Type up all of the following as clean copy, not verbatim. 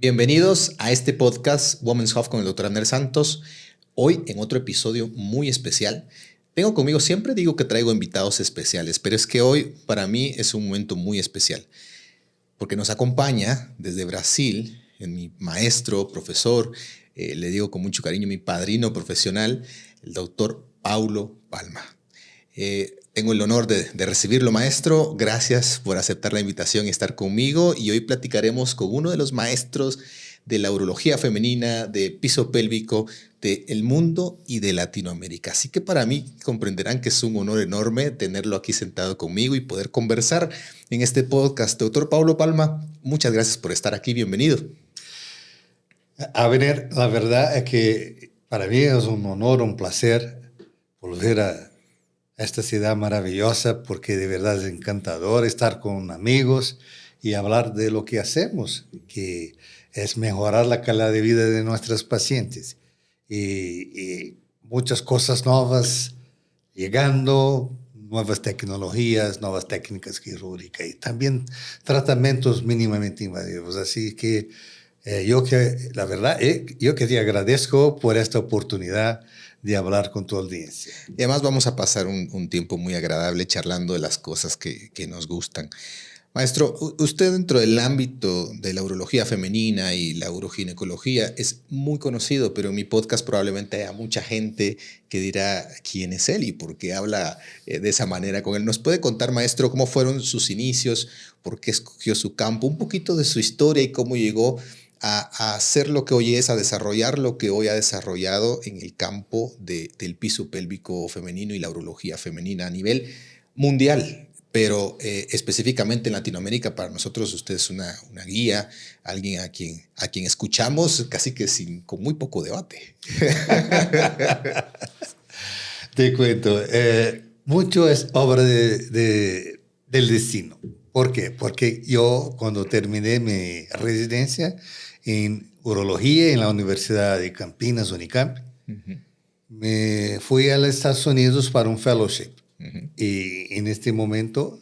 Bienvenidos a este podcast Women's Health con el Dr. Ander Santos. Hoy en otro episodio muy especial. Tengo conmigo, siempre digo que traigo invitados especiales, pero es que hoy para mí es un momento muy especial porque nos acompaña desde Brasil, mi maestro, profesor, le digo con mucho cariño, mi padrino profesional, el doctor Paulo Palma. Tengo el honor de recibirlo, maestro. Gracias por aceptar la invitación y estar conmigo. Y hoy platicaremos con uno de los maestros de la urología femenina, de piso pélvico, del mundo y de Latinoamérica. Así que para mí comprenderán que es un honor enorme tenerlo aquí sentado conmigo y poder conversar en este podcast. Doctor Paulo Palma, muchas gracias por estar aquí. Bienvenido. Abner, la verdad es que para mí es un honor, un placer volver a esta ciudad maravillosa porque de verdad es encantador estar con amigos y hablar de lo que hacemos, que es mejorar la calidad de vida de nuestros pacientes. Y muchas cosas nuevas llegando, nuevas tecnologías, nuevas técnicas quirúrgicas y también tratamientos mínimamente invasivos. Así que la verdad, yo que te agradezco por esta oportunidad de hablar con tu audiencia. Y además vamos a pasar un tiempo muy agradable charlando de las cosas que nos gustan. Maestro, usted dentro del ámbito de la urología femenina y la uroginecología es muy conocido, pero en mi podcast probablemente haya mucha gente que dirá quién es él y por qué habla de esa manera con él. ¿Nos puede contar, maestro, cómo fueron sus inicios, por qué escogió su campo, un poquito de su historia y cómo llegó a hacer lo que hoy es, a desarrollar lo que hoy ha desarrollado en el campo del piso pélvico femenino y la urología femenina a nivel mundial? Pero específicamente en Latinoamérica, para nosotros usted es una guía, alguien a quien escuchamos casi que con muy poco debate. Te cuento, mucho es obra del destino. ¿Por qué? Porque yo cuando terminé mi residencia en urología en la Universidad de Campinas, Unicamp, me fui a los Estados Unidos para un fellowship. Y en este momento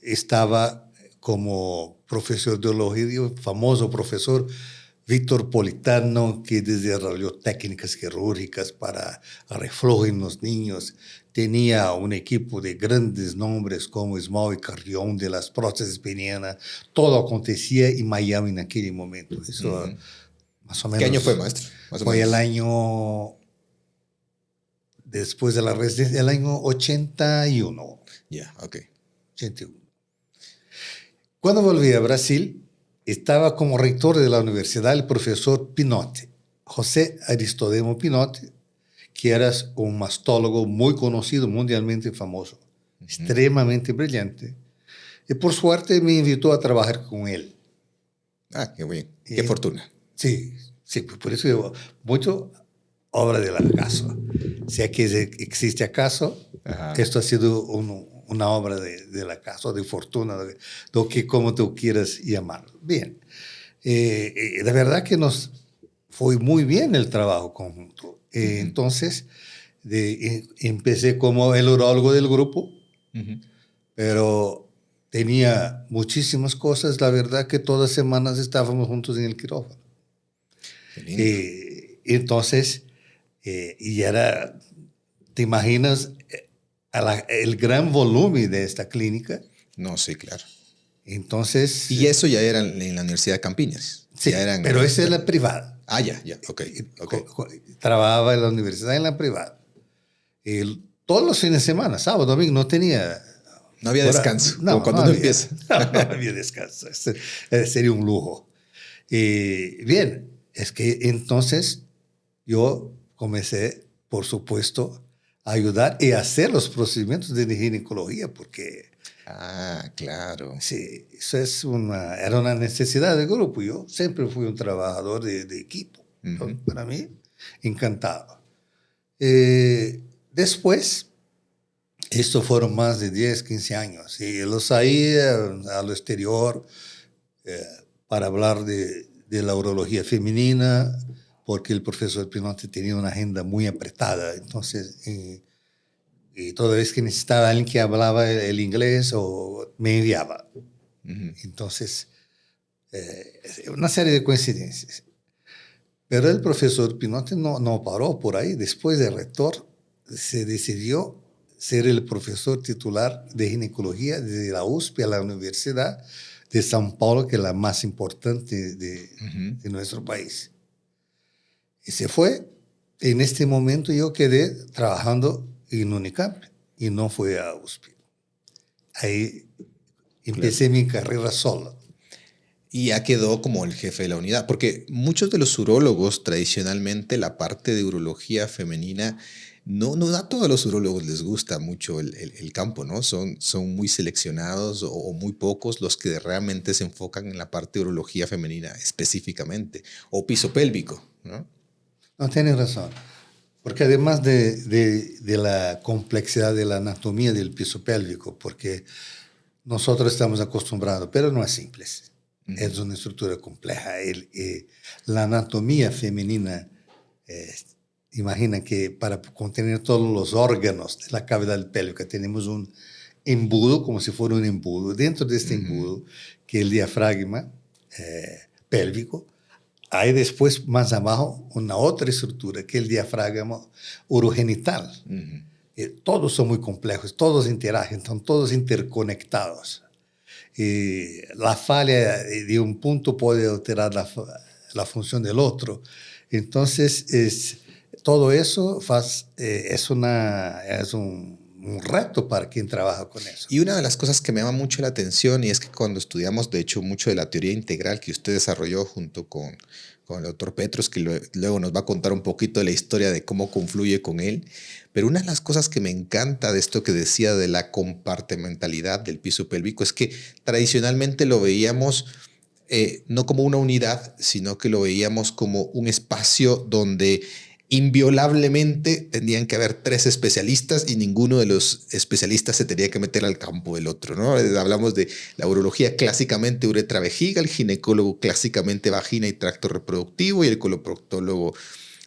estaba como profesor de urología, famoso profesor Víctor Politano, que desarrolló técnicas quirúrgicas para reflujo en los niños. Tenía un equipo de grandes nombres como Ismael Carrión de las prótesis penianas. Todo acontecía en Miami en aquel momento. Eso más o menos. ¿Qué año fue, maestro? Fue el año después de la residencia, el año 81. Ya, ok. 81. Cuando volví a Brasil, estaba como rector de la universidad el profesor Pinotti, José Aristodemo Pinotti, que era un mastólogo muy conocido, mundialmente famoso, extremadamente brillante. Y por suerte me invitó a trabajar con él. Ah, qué bien. Qué fortuna. Sí, por eso digo, mucho obra del acaso. Si es que existe acaso, esto ha sido una obra del acaso, de fortuna, de lo que como tú quieras llamarlo. Bien, de verdad que nos fue muy bien el trabajo conjunto. Entonces, empecé como el urólogo del grupo, pero tenía muchísimas cosas. La verdad que todas las semanas estábamos juntos en el quirófano. Entonces, y era, ¿te imaginas el gran volumen de esta clínica? No, sí, claro. Entonces... Y eso ya era en la Universidad de Campinas. Sí, pero esa es la privada. Ah, ya, ok. Trabajaba en la universidad en la privada. Todos los fines de semana, sábado, domingo, no tenía... No había descanso, como cuando uno empieza. No había descanso. Sería un lujo. Bien, es que entonces yo comencé, por supuesto, a ayudar y a hacer los procedimientos de ginecología, porque... Ah, claro. Sí, eso era una necesidad del grupo. Yo siempre fui un trabajador de equipo. Entonces, para mí, encantado. Después, esto fueron más de 10, 15 años. Y los ahí al exterior para hablar de la urología femenina, porque el profesor Pinotti tenía una agenda muy apretada. Entonces... y toda vez que necesitaba alguien que hablaba el inglés o me enviaba. Entonces, Una serie de coincidencias. Pero el profesor Pinotti no paró por ahí. Después de rector, se decidió ser el profesor titular de ginecología de la USP a la Universidad de São Paulo, que es la más importante de nuestro país. Y se fue. En este momento yo quedé trabajando en Unicamp y no fui a USP. Ahí empecé mi carrera solo. Y ya quedó como el jefe de la unidad, porque muchos de los urólogos tradicionalmente la parte de urología femenina no a todos los urólogos les gusta mucho el campo, ¿no? Son muy seleccionados o muy pocos los que realmente se enfocan en la parte de urología femenina específicamente, o piso pélvico, ¿no? No, tienes razón. Porque además de la complejidad de la anatomía del piso pélvico, porque nosotros estamos acostumbrados, pero no es simple. Es una estructura compleja. La anatomía femenina, imagina que para contener todos los órganos de la cavidad pélvica tenemos un embudo, como si fuera un embudo. Dentro de este embudo, que es el diafragma pélvico, hay después, más abajo, una otra estructura, que es el diafragma urogenital. Todos son muy complejos, todos interactúan, están todos interconectados. La falla de un punto puede alterar la función del otro. Entonces, todo eso es un reto para quien trabaja con eso. Y una de las cosas que me llama mucho la atención, y es que cuando estudiamos, de hecho, mucho de la teoría integral que usted desarrolló junto con el doctor Petros, que luego nos va a contar un poquito de la historia de cómo confluye con él, pero una de las cosas que me encanta de esto que decía de la compartimentalidad del piso pélvico es que tradicionalmente lo veíamos no como una unidad, sino que lo veíamos como un espacio donde inviolablemente tendrían que haber 3 especialistas y ninguno de los especialistas se tenía que meter al campo del otro, ¿no? Hablamos de la urología clásicamente uretra-vejiga, el ginecólogo clásicamente vagina y tracto reproductivo y el coloproctólogo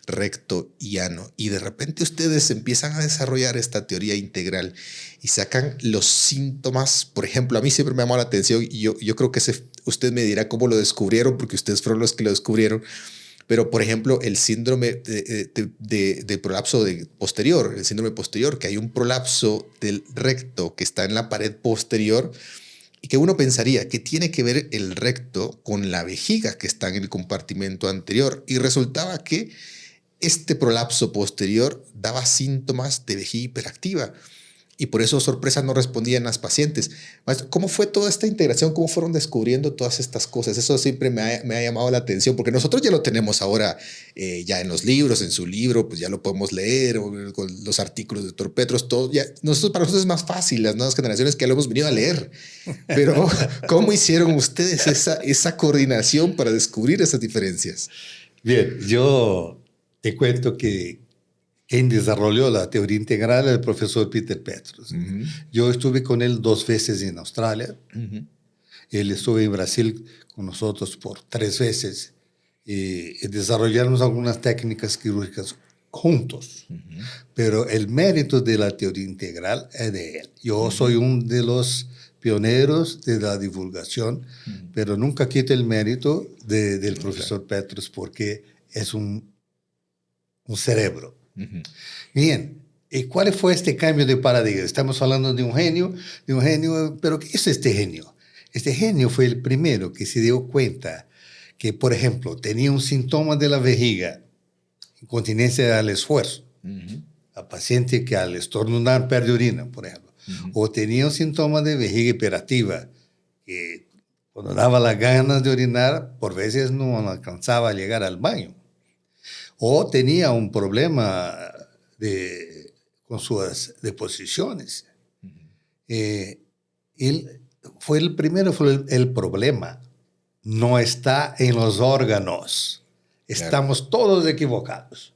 recto y ano. Y de repente ustedes empiezan a desarrollar esta teoría integral y sacan los síntomas. Por ejemplo, a mí siempre me llamó la atención y yo creo que usted me dirá cómo lo descubrieron, porque ustedes fueron los que lo descubrieron. Pero, por ejemplo, el síndrome de prolapso posterior, el síndrome posterior, que hay un prolapso del recto que está en la pared posterior y que uno pensaría que tiene que ver el recto con la vejiga que está en el compartimento anterior. Y resultaba que este prolapso posterior daba síntomas de vejiga hiperactiva. Y por eso, sorpresa, no respondían las pacientes. ¿Cómo fue toda esta integración? ¿Cómo fueron descubriendo todas estas cosas? Eso siempre me ha llamado la atención, porque nosotros ya lo tenemos ahora ya en los libros, en su libro, pues ya lo podemos leer, o con los artículos de Dr. Petros, todo. Para nosotros es más fácil, las nuevas generaciones que ya lo hemos venido a leer. Pero, ¿cómo hicieron ustedes esa coordinación para descubrir esas diferencias? Bien, yo te cuento que quien desarrolló la teoría integral es el profesor Peter Petros. Yo estuve con él 2 veces en Australia. Él estuvo en Brasil con nosotros por 3 veces. Y desarrollamos algunas técnicas quirúrgicas juntos. Pero el mérito de la teoría integral es de él. Yo soy uno de los pioneros de la divulgación, pero nunca quito el mérito del profesor Petros, porque es un cerebro. Bien, ¿y cuál fue este cambio de paradigma? Estamos hablando de un genio, pero ¿qué es este genio? Este genio fue el primero que se dio cuenta que, por ejemplo, tenía un síntoma de la vejiga, incontinencia al esfuerzo, la paciente que al estornudar pierde orina, por ejemplo, o tenía un síntoma de vejiga hiperactiva, que cuando daba las ganas de orinar, por veces no alcanzaba a llegar al baño. O tenía un problema con sus deposiciones. Él fue el primero, fue el problema. No está en los órganos. Estamos todos equivocados.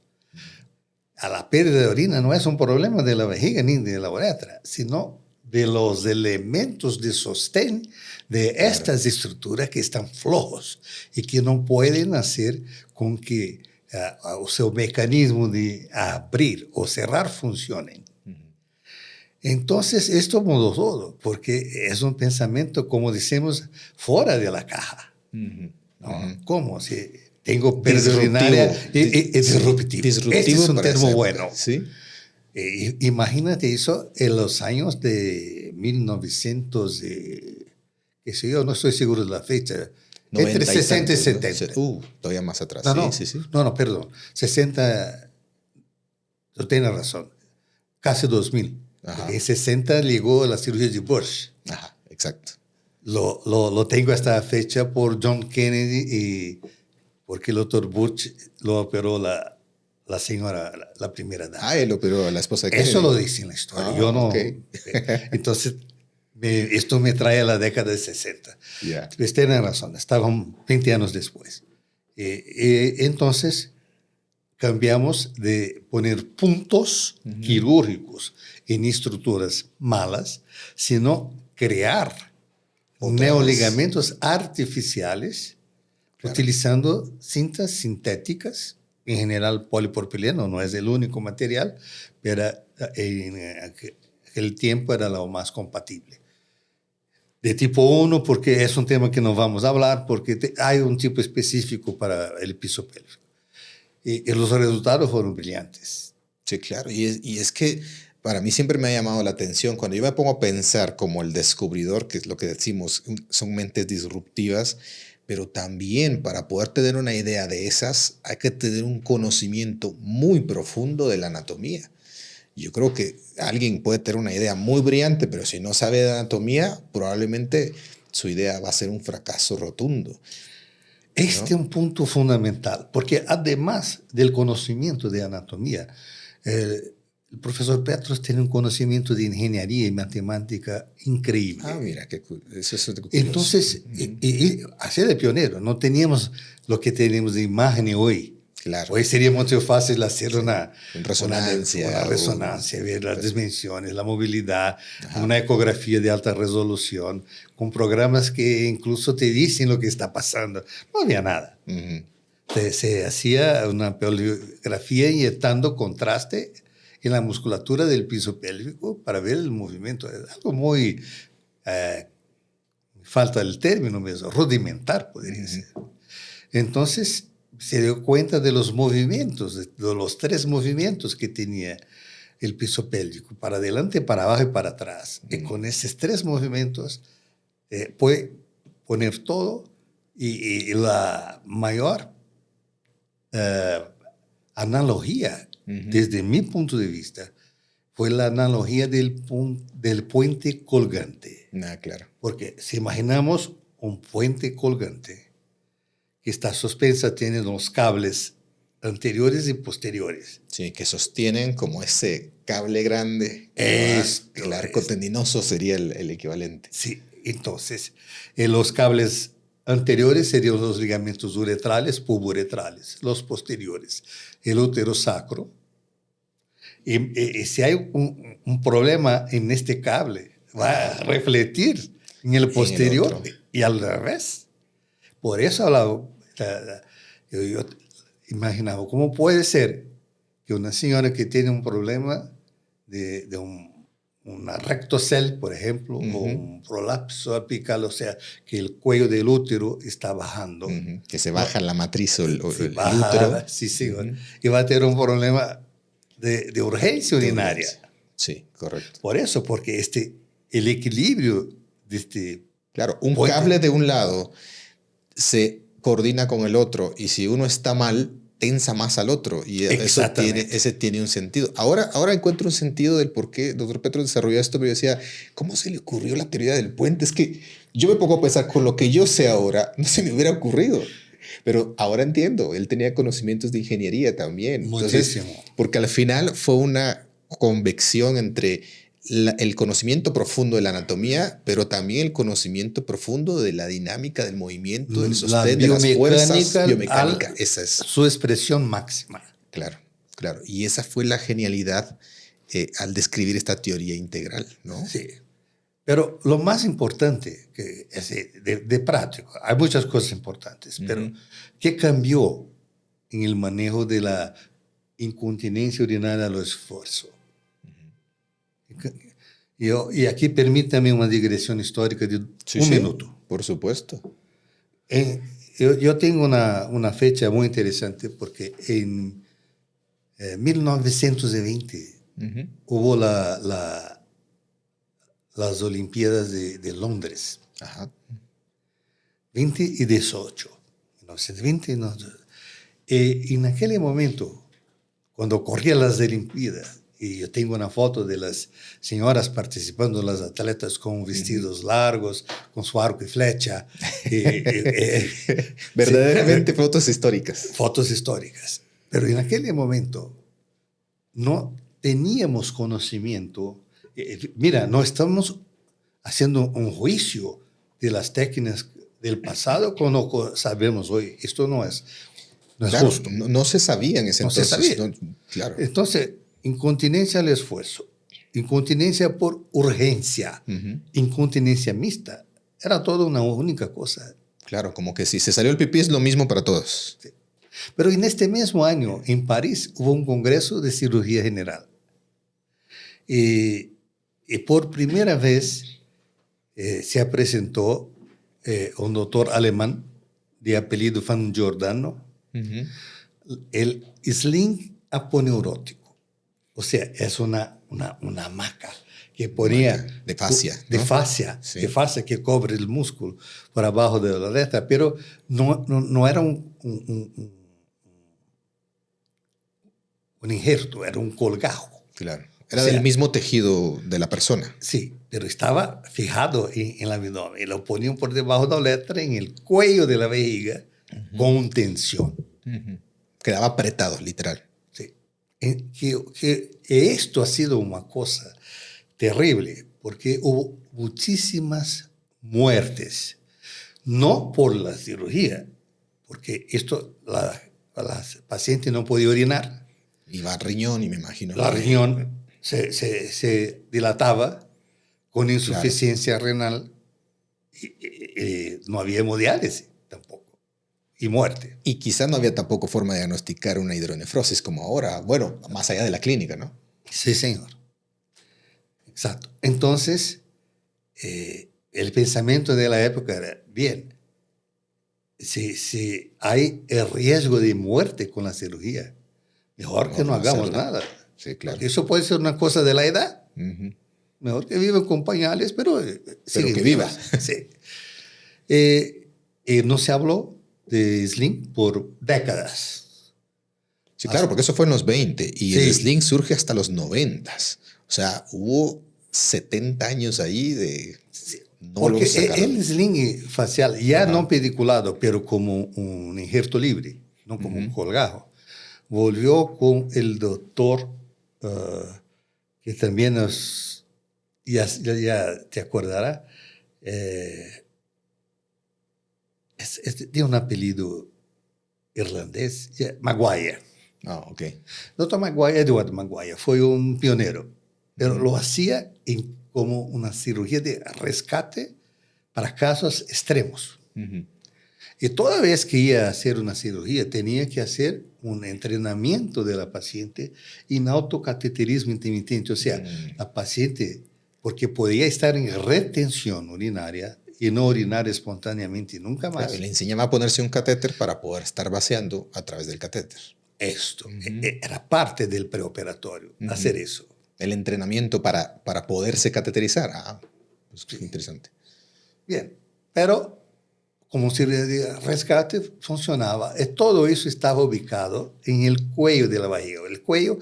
A la pérdida de orina no es un problema de la vejiga ni de la uretra, sino de los elementos de sostén de estas estructuras que están flojos y que no pueden hacer con que o seu mecanismo de abrir o cerrar funcionen. Entonces, esto mudó todo, porque es un pensamiento, como decimos, fuera de la caja. Ujú, ¿No? ujú. ¿Cómo? Si tengo pérdida urinaria, es disruptivo. Disruptivo Este es un para termo esa bueno. época, ¿sí? Imagínate eso en los años de 1900, qué sé yo, no estoy seguro de la fecha, entre 90 y 60 y tantos, ¿no? 70. Todavía más atrás, No, sí, sí, no, sí. no, no, perdón, 60, tú tienes razón, casi 2000, porque Ajá, en 60 llegó la cirugía de Bush. ajá, exacto. Lo tengo hasta la fecha por John Kennedy y porque el doctor Bush lo operó la señora, la primera Ah, dama. él operó a la esposa de Eso Kennedy. lo dice en la historia. Ah, Yo ok. no. Entonces, esto me trae a la década de 60. Ya. Pues tienen razón, estaban 20 años después. Entonces, cambiamos de poner puntos Ujú. quirúrgicos en estructuras malas, sino crear Otra vez. neoligamentos artificiales Claro. utilizando cintas sintéticas, en general polipropileno, no es el único material, pero en aquel tiempo era lo más compatible. De tipo 1, porque es un tema que no vamos a hablar, porque hay un tipo específico para el piso pélvico. Y los resultados fueron brillantes. Sí, claro. Y es que para mí siempre me ha llamado la atención cuando yo me pongo a pensar como el descubridor, que es lo que decimos, son mentes disruptivas, pero también para poder tener una idea de esas hay que tener un conocimiento muy profundo de la anatomía. Yo creo que alguien puede tener una idea muy brillante, pero si no sabe de anatomía, probablemente su idea va a ser un fracaso rotundo, Este ¿no? es un punto fundamental, porque además del conocimiento de anatomía, el profesor Petros tiene un conocimiento de ingeniería y matemática Ah, increíble. mira, eso es curioso. Entonces, Ujú. así de pionero, no teníamos lo que tenemos de imagen hoy. Claro, Hoy sería mucho fácil hacer sí. En una resonancia resonancia, ver las dimensiones, la movilidad, ajá. una ecografía de alta resolución, con programas que incluso te dicen lo que está pasando. No había nada. Ujú. Se hacía una poligrafía inyectando contraste en la musculatura del piso pélvico para ver el movimiento. Es algo muy, eh, falta el término mismo, rudimentar, podría ser. Ujú. Entonces se dio cuenta de los movimientos, de los tres movimientos que tenía el piso pélvico, para adelante, para abajo y para atrás. Y Ujú. con esos tres movimientos puede poner todo y la mayor eh, analogía, Ujú. desde mi punto de vista, fue la analogía del puente colgante. Ah, claro. Porque si imaginamos un puente colgante que está suspensa, tiene los cables anteriores y posteriores. Sí, que sostienen como ese cable grande que va, el Esto arco es. tendinoso sería el equivalente. Sí, entonces, los cables anteriores serían los ligamentos uretrales, puburetrales, los posteriores, el útero sacro. Y si hay un problema en este cable, va a Ajá. refletir en el En el posterior otro. y al revés. Por eso yo imaginaba, ¿cómo puede ser que una señora que tiene un problema de una rectocel, por ejemplo, o Ujú, un prolapso apical, o sea, que el cuello del útero está bajando, ujú. Que se va, baja la matriz o si el útero. baja, sí, sí, Ujú. y va a tener un problema de urgencia De urinaria? urgencia. Sí, correcto. Por eso, porque el equilibrio de este Claro, un puente, cable de un lado se coordina con el otro y si uno está mal, tensa más al otro y exactamente. ese tiene un sentido. Ahora encuentro un sentido del por qué doctor Petro desarrolló esto, pero yo decía, ¿cómo se le ocurrió la teoría del puente? Es que yo me pongo a pensar, con lo que yo sé ahora, no se me hubiera ocurrido. Pero ahora entiendo, él tenía conocimientos de ingeniería también. Entonces, Muchísimo. porque al final fue una convección entre el conocimiento profundo de la anatomía, pero también el conocimiento profundo de la dinámica del movimiento, del La sostén, de las fuerzas, biomecánica biomecánica. Esa es, su expresión máxima. claro, claro. Y esa fue la genialidad al describir esta teoría integral, ¿no? Sí. Pero lo más importante, que es de práctico, hay muchas cosas importantes, pero Ujú. ¿qué cambió en el manejo de la incontinencia urinaria al esfuerzo? Y aquí permítame una digresión histórica de Sí, un sí, minuto. por supuesto. Yo tengo una fecha muy interesante porque en 1920 hubo las Olimpiadas de Londres. Ajá. 20 y 18. 1920 no. En aquel momento, cuando corrían las Olimpiadas, y yo tengo una foto de las señoras participando, las atletas con vestidos largos, con su arco y flecha. Verdaderamente fotos históricas. Fotos históricas. Pero en aquel momento no teníamos conocimiento. Mira, no estamos haciendo un juicio de las técnicas del pasado cuando sabemos hoy. Esto no es Claro, justo. no se sabía en ese entonces. Se sabía. No, claro. Entonces, incontinencia al esfuerzo, incontinencia por urgencia, incontinencia mixta. Era toda una única cosa. Claro, como que si se salió el pipí es lo mismo para todos. Sí. Pero en este mismo año, en París, hubo un congreso de cirugía general. Y por primera vez se presentó un doctor alemán de apellido Van Giordano, el sling aponeurótico. O sea, es una maca que ponía de fascia, de ¿no? fascia, Sí. de fascia que cubre el músculo por abajo de la letra, pero no era un injerto, era un colgajo. Claro. Era del mismo tejido de la persona. Sí, pero estaba fijado en el abdomen. Lo ponían por debajo de la letra, en el cuello de la vejiga, con tensión. Quedaba apretado, literal. Sí. Que esto ha sido una cosa terrible, porque hubo muchísimas muertes. No por la cirugía, porque la paciente no podía orinar. Iba al riñón y me imagino. La riñón se dilataba con insuficiencia renal y no había hemodiálisis tampoco. Y muerte. Y quizá no había tampoco forma de diagnosticar una hidronefrosis como ahora. Bueno, más allá de la clínica, ¿no? Sí, señor. Exacto. Entonces, el pensamiento de la época era, bien, si hay el riesgo de muerte con la cirugía, mejor que no hagamos nada. Sí, claro. Porque eso puede ser una cosa de la edad. Mejor que vivan con pañales, pero que viva. Sí. No se habló de sling por décadas. Sí, claro, porque eso fue en los 20 y el sling surge hasta los 90. O sea, hubo 70 años ahí de... No, porque el sling facial, ya no pediculado, pero como un injerto libre, no como un colgajo, volvió con el doctor, que también ya te acordarás, tiene un apellido irlandés, Maguire. Ok. Dr. Maguire, Edward Maguire, fue un pionero, pero lo hacía como una cirugía de rescate para casos extremos. Y toda vez que iba a hacer una cirugía, tenía que hacer un entrenamiento de la paciente en autocateterismo intermitente. O sea, la paciente, porque podía estar en retención urinaria y no orinar espontáneamente nunca más. Claro, y le enseñaba a ponerse un catéter para poder estar vaciando a través del catéter. Esto era parte del preoperatorio, hacer eso. El entrenamiento para poderse cateterizar. Pues sí. Interesante. Bien, pero como cirugía de rescate funcionaba. Todo eso estaba ubicado en el cuello de la vejiga. El cuello,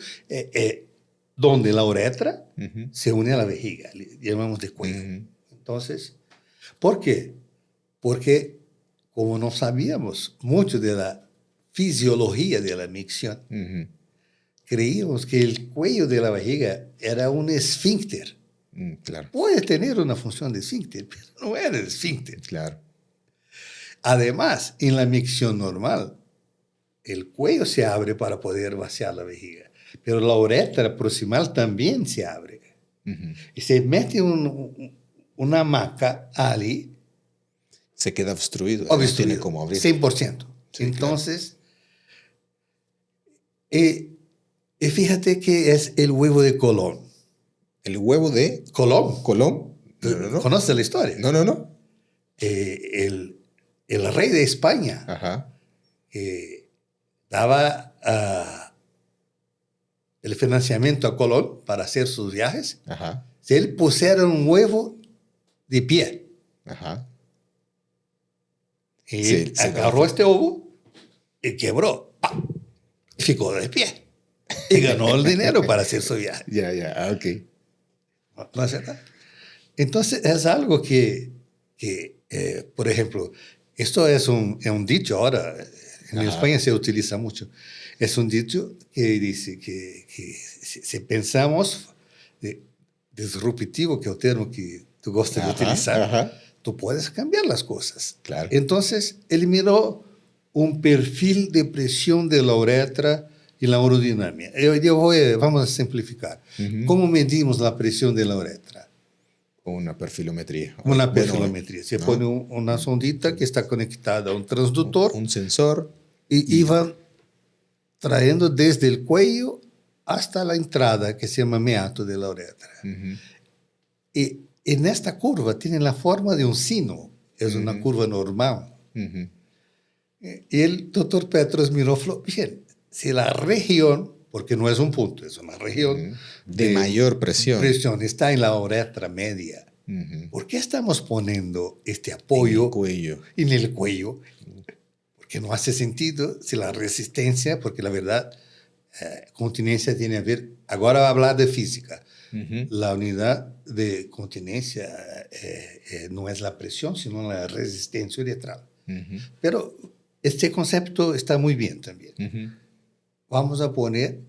donde la uretra se une a la vejiga, le llamamos de cuello. Entonces, ¿por qué? Porque como no sabíamos mucho de la fisiología de la micción, creíamos que el cuello de la vejiga era un esfínter. Claro. Puede tener una función de esfínter, pero no era esfínter. Claro. Además, en la micción normal, el cuello se abre para poder vaciar la vejiga, pero la uretra proximal también se abre. Y se mete una maca ahí. Se queda obstruido. No tiene como abrir. 100%. Sí, entonces, y fíjate que es el huevo de Colón. ¿El huevo de Colón? Colón. No. ¿Conoces la historia? No. el rey de España Ajá. daba el financiamiento a Colón para hacer sus viajes. Ajá. Si él pusiera un huevo de pie, Ajá. y Sí, él sí, agarró este ovo y quebró. ¡Pam! Y ficó de pie. Y ganó el dinero para hacer su viaje. Ya, ok. ¿No es verdad? Entonces es algo que por ejemplo, esto es un dicho ahora, en Ajá. España se utiliza mucho. Es un dicho que dice que si pensamos disruptivo, que es el término que tú gustas de utilizar, Ajá. tú puedes cambiar las cosas. Claro. Entonces, él miró un perfil de presión de la uretra y la urodinamia. Vamos a simplificar. ¿Cómo medimos la presión de la uretra? Una perfilometría. Una perfilometría. Se ¿no? pone una sondita que está conectada a un transductor Un sensor. y van trayendo desde el cuello hasta la entrada que se llama meato de la uretra. Y en esta curva tiene la forma de un sino. Es una curva normal. Y el doctor Petros miró, bien, si la región, porque no es un punto, es una región de mayor presión, está en la uretra media. ¿Por qué estamos poniendo este apoyo en el cuello? Porque no hace sentido si la resistencia, porque la verdad, continencia tiene que ver, ahora va a hablar de física. La unidad de continencia no es la presión, sino la resistencia uretral. Pero este concepto está muy bien también. Vamos a poner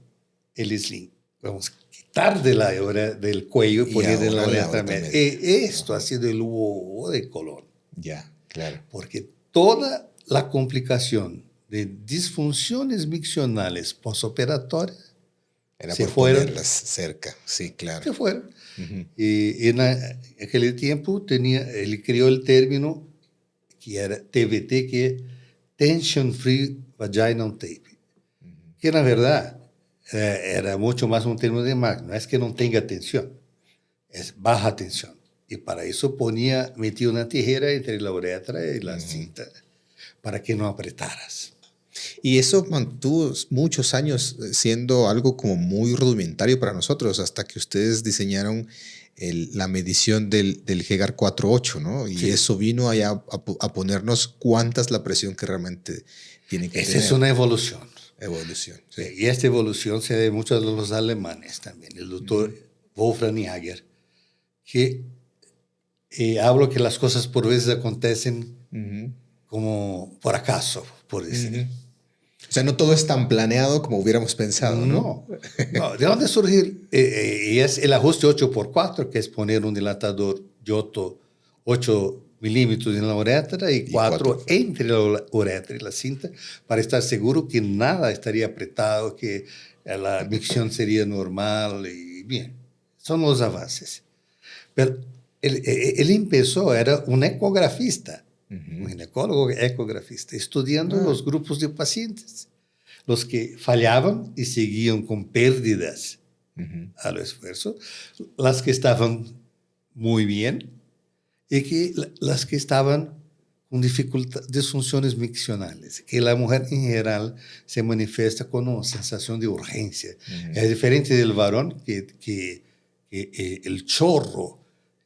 el sling. Vamos a quitar del cuello y poner de la uretra media. Esto ha sido el huevo de Colón. Ya, claro. Porque toda la complicación de disfunciones miccionales posoperatorias era por ponerlas cerca, sí, claro. Se fueron. Y en aquel tiempo él creó el término que era TVT, que es Tension Free Vaginal Tape, que en la verdad era mucho más un término de marketing. No es que no tenga tensión, es baja tensión. Y para eso metía una tijera entre la uretra y la cinta para que no apretaras. Y eso mantuvo muchos años siendo algo como muy rudimentario para nosotros, hasta que ustedes diseñaron la medición del Hegar 4.8, ¿no? Y eso vino allá a ponernos cuánta es la presión que realmente tiene que tener. Esa es una evolución. Sí. Y esta evolución se debe mucho a los alemanes también. El doctor Wolfram Jaeger, que hablo que las cosas por veces acontecen como por acaso, por decir. O sea, no todo es tan planeado como hubiéramos pensado, ¿no? No. ¿De dónde surge? Y es el ajuste 8x4, que es poner un dilatador Giotto 8 milímetros en la uretra y 4 entre la uretra y la cinta, para estar seguro que nada estaría apretado, que la micción sería normal y bien. Son los avances. Pero él empezó, era un ecografista. Un ginecólogo ecografista, estudiando los grupos de pacientes, los que fallaban y seguían con pérdidas al esfuerzo, las que estaban muy bien y las que estaban con disfunciones miccionales, que la mujer en general se manifiesta con una sensación de urgencia. Es diferente del varón que el chorro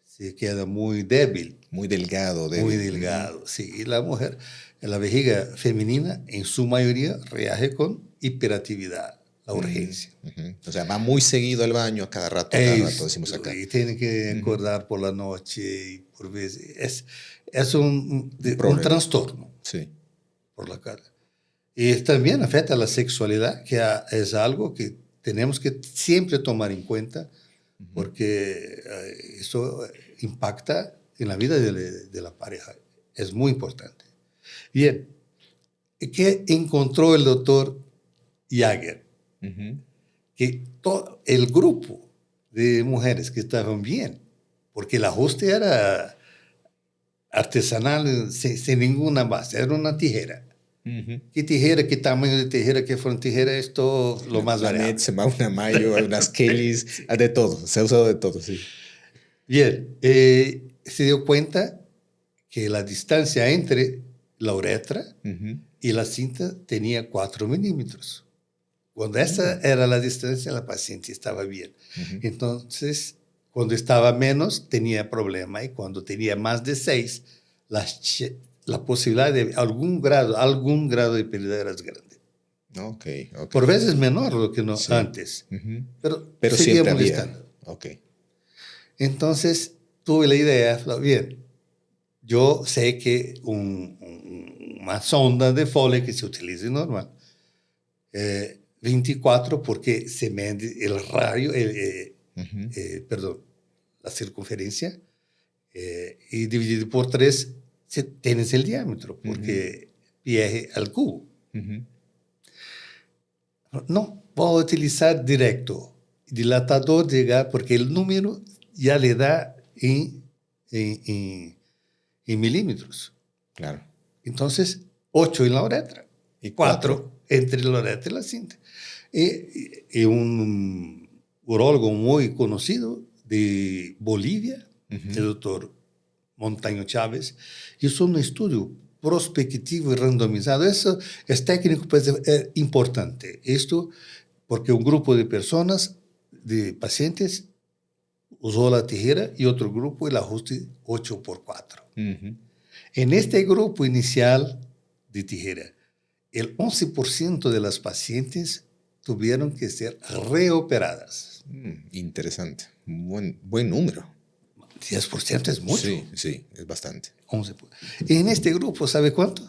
se queda muy débil. Muy delgado. Muy delgado, sí. Y la mujer, la vejiga femenina, en su mayoría, reage con hiperactividad, la urgencia. O sea, va muy seguido al baño a cada rato, decimos acá. Y tiene que acordar por la noche y por veces. Es un trastorno. Sí. Por la cara. Y también afecta la sexualidad, que es algo que tenemos que siempre tomar en cuenta, porque eso impacta en la vida de la pareja. Es muy importante. Bien, ¿qué encontró el doctor Jaeger? Que todo el grupo de mujeres que estaban bien, porque el ajuste era artesanal, sin ninguna base, era una tijera. ¿Qué tijera, qué tamaño de tijera, qué forma de tijera? Esto lo más variable. Se va una Mayo, unas Kellys, de todo, se ha usado de todo, sí. Bien, se dio cuenta que la distancia entre la uretra, y la cinta tenía 4 milímetros. Cuando esa era la distancia, la paciente estaba bien. Entonces, cuando estaba menos, tenía problema, y cuando tenía más de 6, la posibilidad de algún grado de pérdida era grande. Okay. Por veces menor lo que no, Sí. antes, pero seguía siempre molestando. había. Okay. Entonces, tuve la idea, bien, yo sé que una sonda de Foley que se utiliza normal, 24 porque se mide el radio, perdón, la circunferencia, y dividido por 3 tienes el diámetro, porque viaje al cubo. No, voy a utilizar directo, dilatador llegar, porque el número ya le da en milímetros. Claro. Entonces, 8 en la uretra Y 4 entre la uretra y la cinta. Y un urólogo muy conocido de Bolivia, el doctor Montaño Chávez, hizo un estudio prospectivo y randomizado. Eso es técnico, pues es importante. Esto porque un grupo de personas, de pacientes, usó la tijera y otro grupo el ajuste 8x4. En este grupo inicial de tijera, el 11% de las pacientes tuvieron que ser reoperadas. Interesante. Buen número. 10% es mucho. Sí, es bastante. 11%. En este grupo, ¿sabe cuánto?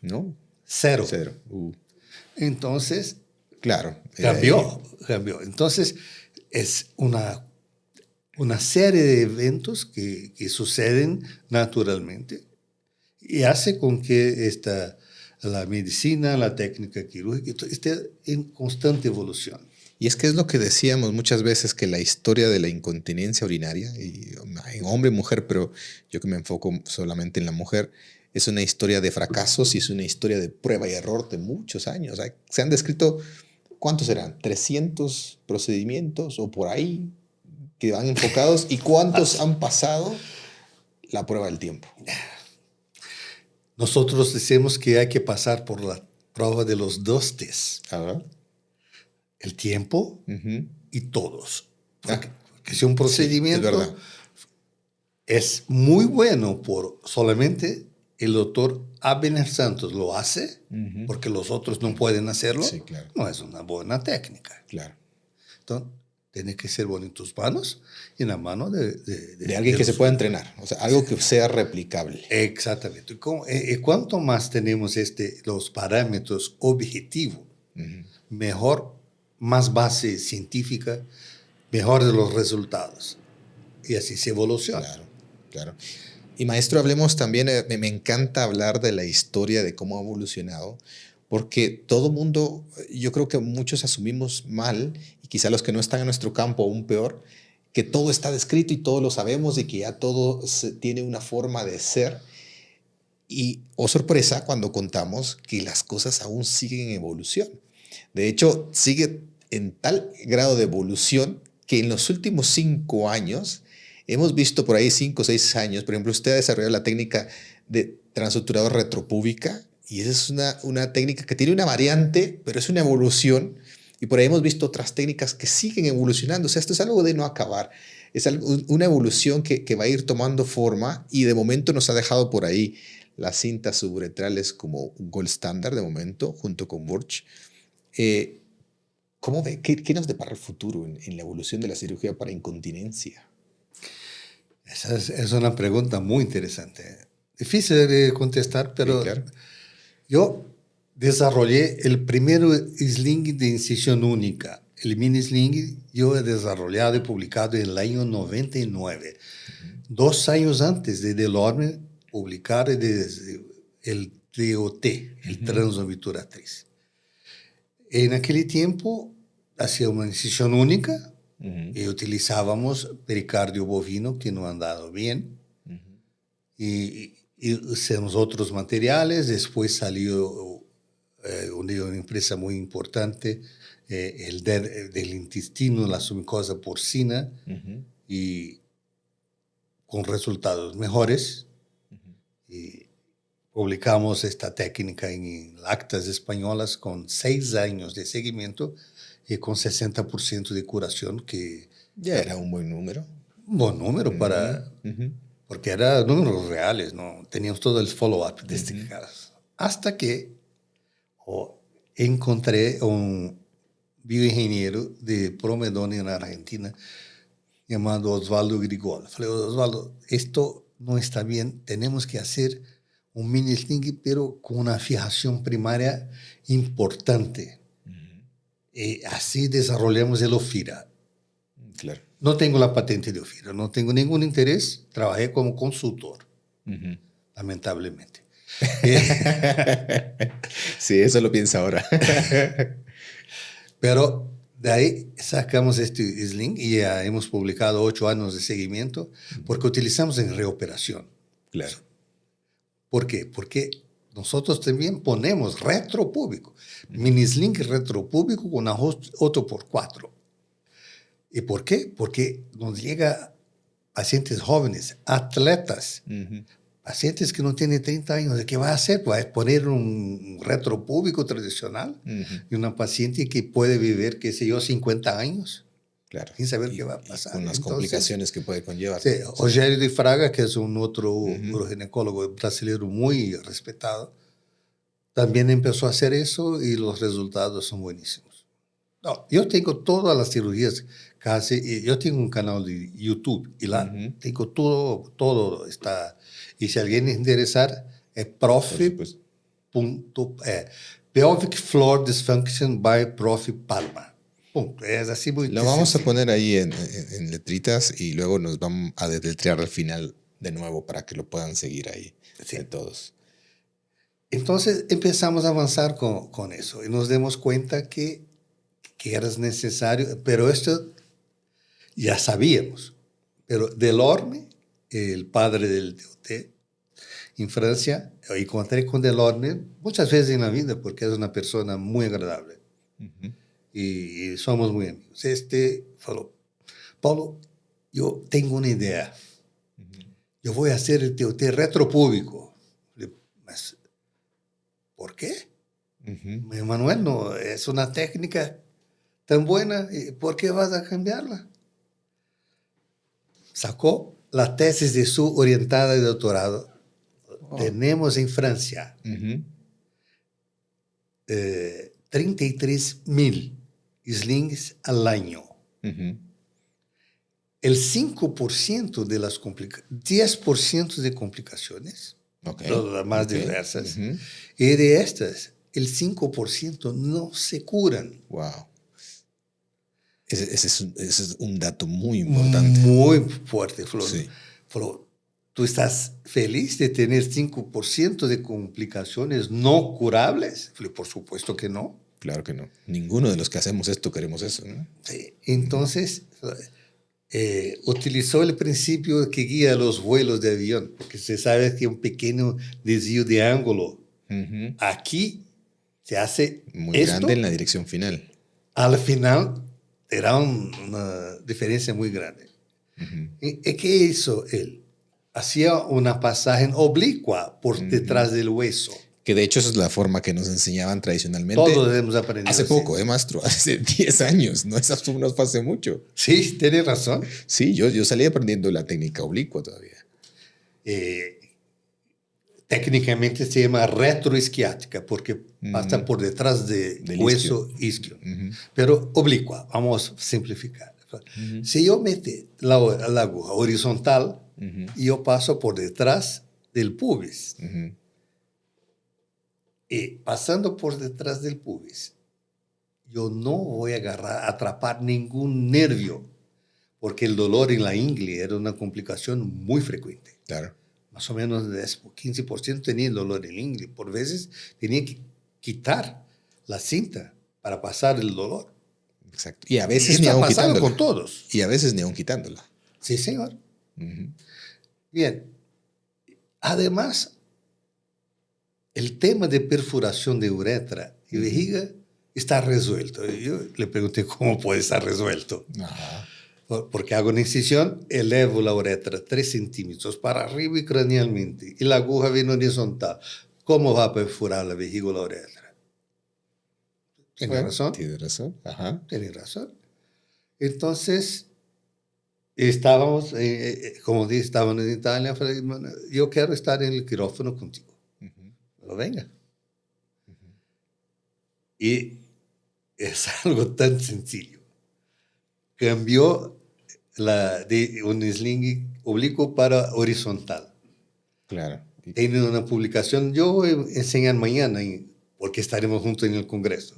No. 0. Entonces, claro. Cambió. Entonces, es una serie de eventos que suceden naturalmente y hace con que la medicina, la técnica quirúrgica esté en constante evolución. Y es que es lo que decíamos muchas veces, que la historia de la incontinencia urinaria, y en hombre y mujer, pero yo que me enfoco solamente en la mujer, es una historia de fracasos y es una historia de prueba y error de muchos años. Se han descrito, ¿cuántos eran? 300 procedimientos o por ahí que van enfocados, y cuántos han pasado la prueba del tiempo. Nosotros decimos que hay que pasar por la prueba de los 2 T's. El tiempo y todos. Porque si un procedimiento es muy bueno por solamente el doctor Abner Santos lo hace, porque los otros no pueden hacerlo, claro. No es una buena técnica. Claro. Entonces, tiene que ser bueno en tus manos y en la mano de alguien que se pueda entrenar. O sea, algo que sea replicable. Exactamente. Cuanto más tenemos los parámetros objetivos, mejor, más base científica, mejores los resultados. Y así se evoluciona. Claro. Y maestro, hablemos también, me encanta hablar de la historia de cómo ha evolucionado, porque todo mundo, yo creo que muchos asumimos mal, y quizá los que no están en nuestro campo aún peor, que todo está descrito y todo lo sabemos y que ya todo tiene una forma de ser. Y, oh sorpresa, cuando contamos que las cosas aún siguen en evolución. De hecho, sigue en tal grado de evolución que en los últimos 5 años hemos visto por ahí 5 o 6 años, por ejemplo, usted ha desarrollado la técnica de transuturador retropúbica, y esa es una técnica que tiene una variante, pero es una evolución, y por ahí hemos visto otras técnicas que siguen evolucionando. O sea, esto es algo de no acabar, es una evolución que va a ir tomando forma, y de momento nos ha dejado por ahí las cintas suburetrales como un gold standard de momento, junto con Burch. ¿Cómo ve? ¿Qué nos depara el futuro en la evolución de la cirugía para incontinencia? Esa es una pregunta muy interesante. Difícil de contestar, pero sí, claro. Yo desarrollé el primer sling de incisión única. El mini sling yo he desarrollado y publicado en el año 99. 2 años antes de Delorme publicar el TOT, el transobturatriz. En aquel tiempo hacía una incisión única y utilizábamos pericardio bovino que no han dado bien. Y usamos otros materiales. Después salió una empresa muy importante, del intestino, la submucosa porcina, y con resultados mejores. Y publicamos esta técnica en Actas Españolas con 6 años de seguimiento y con 60% de curación, que ya era un buen número. Un buen número para... Porque eran números reales, ¿no? Teníamos todo el follow-up de este caso. Hasta que encontré un bioingeniero de Promedón en Argentina llamado Osvaldo Grigol. Falei, Osvaldo, esto no está bien, tenemos que hacer un mini sling, pero con una fijación primaria importante. Y así desarrollamos el Ofira. Claro. No tengo la patente de Ofira, no tengo ningún interés, trabajé como consultor, lamentablemente. Sí, eso lo piensa ahora. Pero de ahí sacamos este sling y ya hemos publicado 8 años de seguimiento porque utilizamos en reoperación. Claro. ¿Por qué? Porque nosotros también ponemos retropúbico, mini sling retropúbico con ajuste 8x4. ¿Y por qué? Porque nos llega pacientes jóvenes, atletas, pacientes que no tienen 30 años. ¿Qué va a hacer? ¿Va a poner un retropúbico tradicional? Y una paciente que puede vivir, qué sé yo, 50 años. Claro. Sin saber qué va a pasar. Con las complicaciones que puede conllevar. Sí, Rogério de Fraga, que es un otro uroginecólogo brasileño muy respetado, también empezó a hacer eso y los resultados son buenísimos. No, yo tengo todas las cirugías casi. Yo tengo un canal de YouTube y la tengo todo está. Y si alguien es interesar, es Pelvic Floor Dysfunction by Prof. Palma. Punto. Es así muy Lo vamos a poner ahí en letritas y luego nos vamos a deletrear al final de nuevo para que lo puedan seguir ahí de todos. Entonces empezamos a avanzar con eso y nos dimos cuenta que era necesario, pero esto ya sabíamos. Pero Delorme, el padre del DOT, en Francia, encontré con Delorme muchas veces en la vida porque es una persona muy agradable y somos muy amigos. Falou, Paulo, yo tengo una idea. Yo voy a hacer el TOT retropúbico. Mas, ¿por qué? Manuel, no, es una técnica tan buena, ¿por qué vas a cambiarla? Sacó la tesis de su orientada de doctorado. Tenemos en Francia 33,000 slings al año. El 5% de las 10% de complicaciones, las más diversas, y de estas, el 5% no se curan. Wow. Ese es un dato muy importante. Muy fuerte, Flor. Sí. Flor, ¿tú estás feliz de tener 5% de complicaciones no curables? Flor, por supuesto que no. Claro que no. Ninguno de los que hacemos esto queremos eso, ¿no? Sí. Entonces, utilizó el principio que guía los vuelos de avión, porque se sabe que un pequeño desvío de ángulo aquí se hace muy grande en la dirección final. Al final era una diferencia muy grande. ¿Y qué hizo él? Hacía una pasaje oblicua por detrás del hueso. Que de hecho esa es la forma que nos enseñaban tradicionalmente. Todos hemos aprendido. Hace poco, maestro, hace 10 años, no fue hace mucho. Sí, tiene razón. Sí, yo salí aprendiendo la técnica oblicua todavía. Técnicamente se llama retroisquiática porque pasa por detrás del hueso isquio. Pero oblicua, vamos a simplificar. Si yo meto la aguja horizontal, yo paso por detrás del pubis. Y pasando por detrás del pubis, yo no voy a atrapar ningún nervio, porque el dolor en la ingle era una complicación muy frecuente. Claro. Más o menos 15% tenía el dolor en la ingle. Por veces tenía que quitar la cinta para pasar el dolor. Exacto. Y a veces ni aún quitándola. Con todos. Y a veces ni aún quitándola. Sí, señor. Bien. Además, el tema de perforación de uretra y vejiga está resuelto. Yo le pregunté cómo puede estar resuelto. Porque hago una incisión, elevo la uretra 3 centímetros para arriba y cranealmente, y la aguja viene horizontal. ¿cómo va a perforar la vejiga o la uretra? ¿Tiene razón? Tiene razón. Ajá. Tiene razón. Entonces, estábamos, como dije, estábamos en Italia. Yo quiero estar en el quirófano contigo. Pero venga. Y es algo tan sencillo. Cambió de un sling oblicuo para horizontal. Claro. Tiene una publicación, yo voy a enseñar mañana, porque estaremos juntos en el Congreso.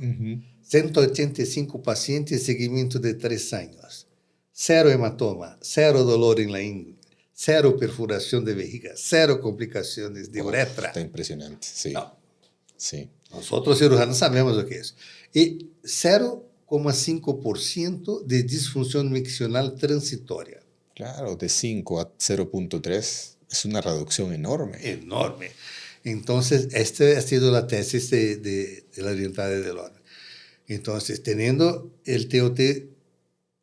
185 pacientes, seguimiento de 3 años. 0 hematoma, 0 dolor en la ingle, 0 perforación de vejiga, 0 complicaciones de uretra. Está impresionante, sí. No. Sí. Nosotros cirujanos sabemos lo que es. Y 0,5% de disfunción miccional transitoria. Claro, de 5 a 0.3 es una reducción enorme. Enorme. Entonces, esta ha sido la tesis de la orientada de Delon. Entonces, teniendo el TOT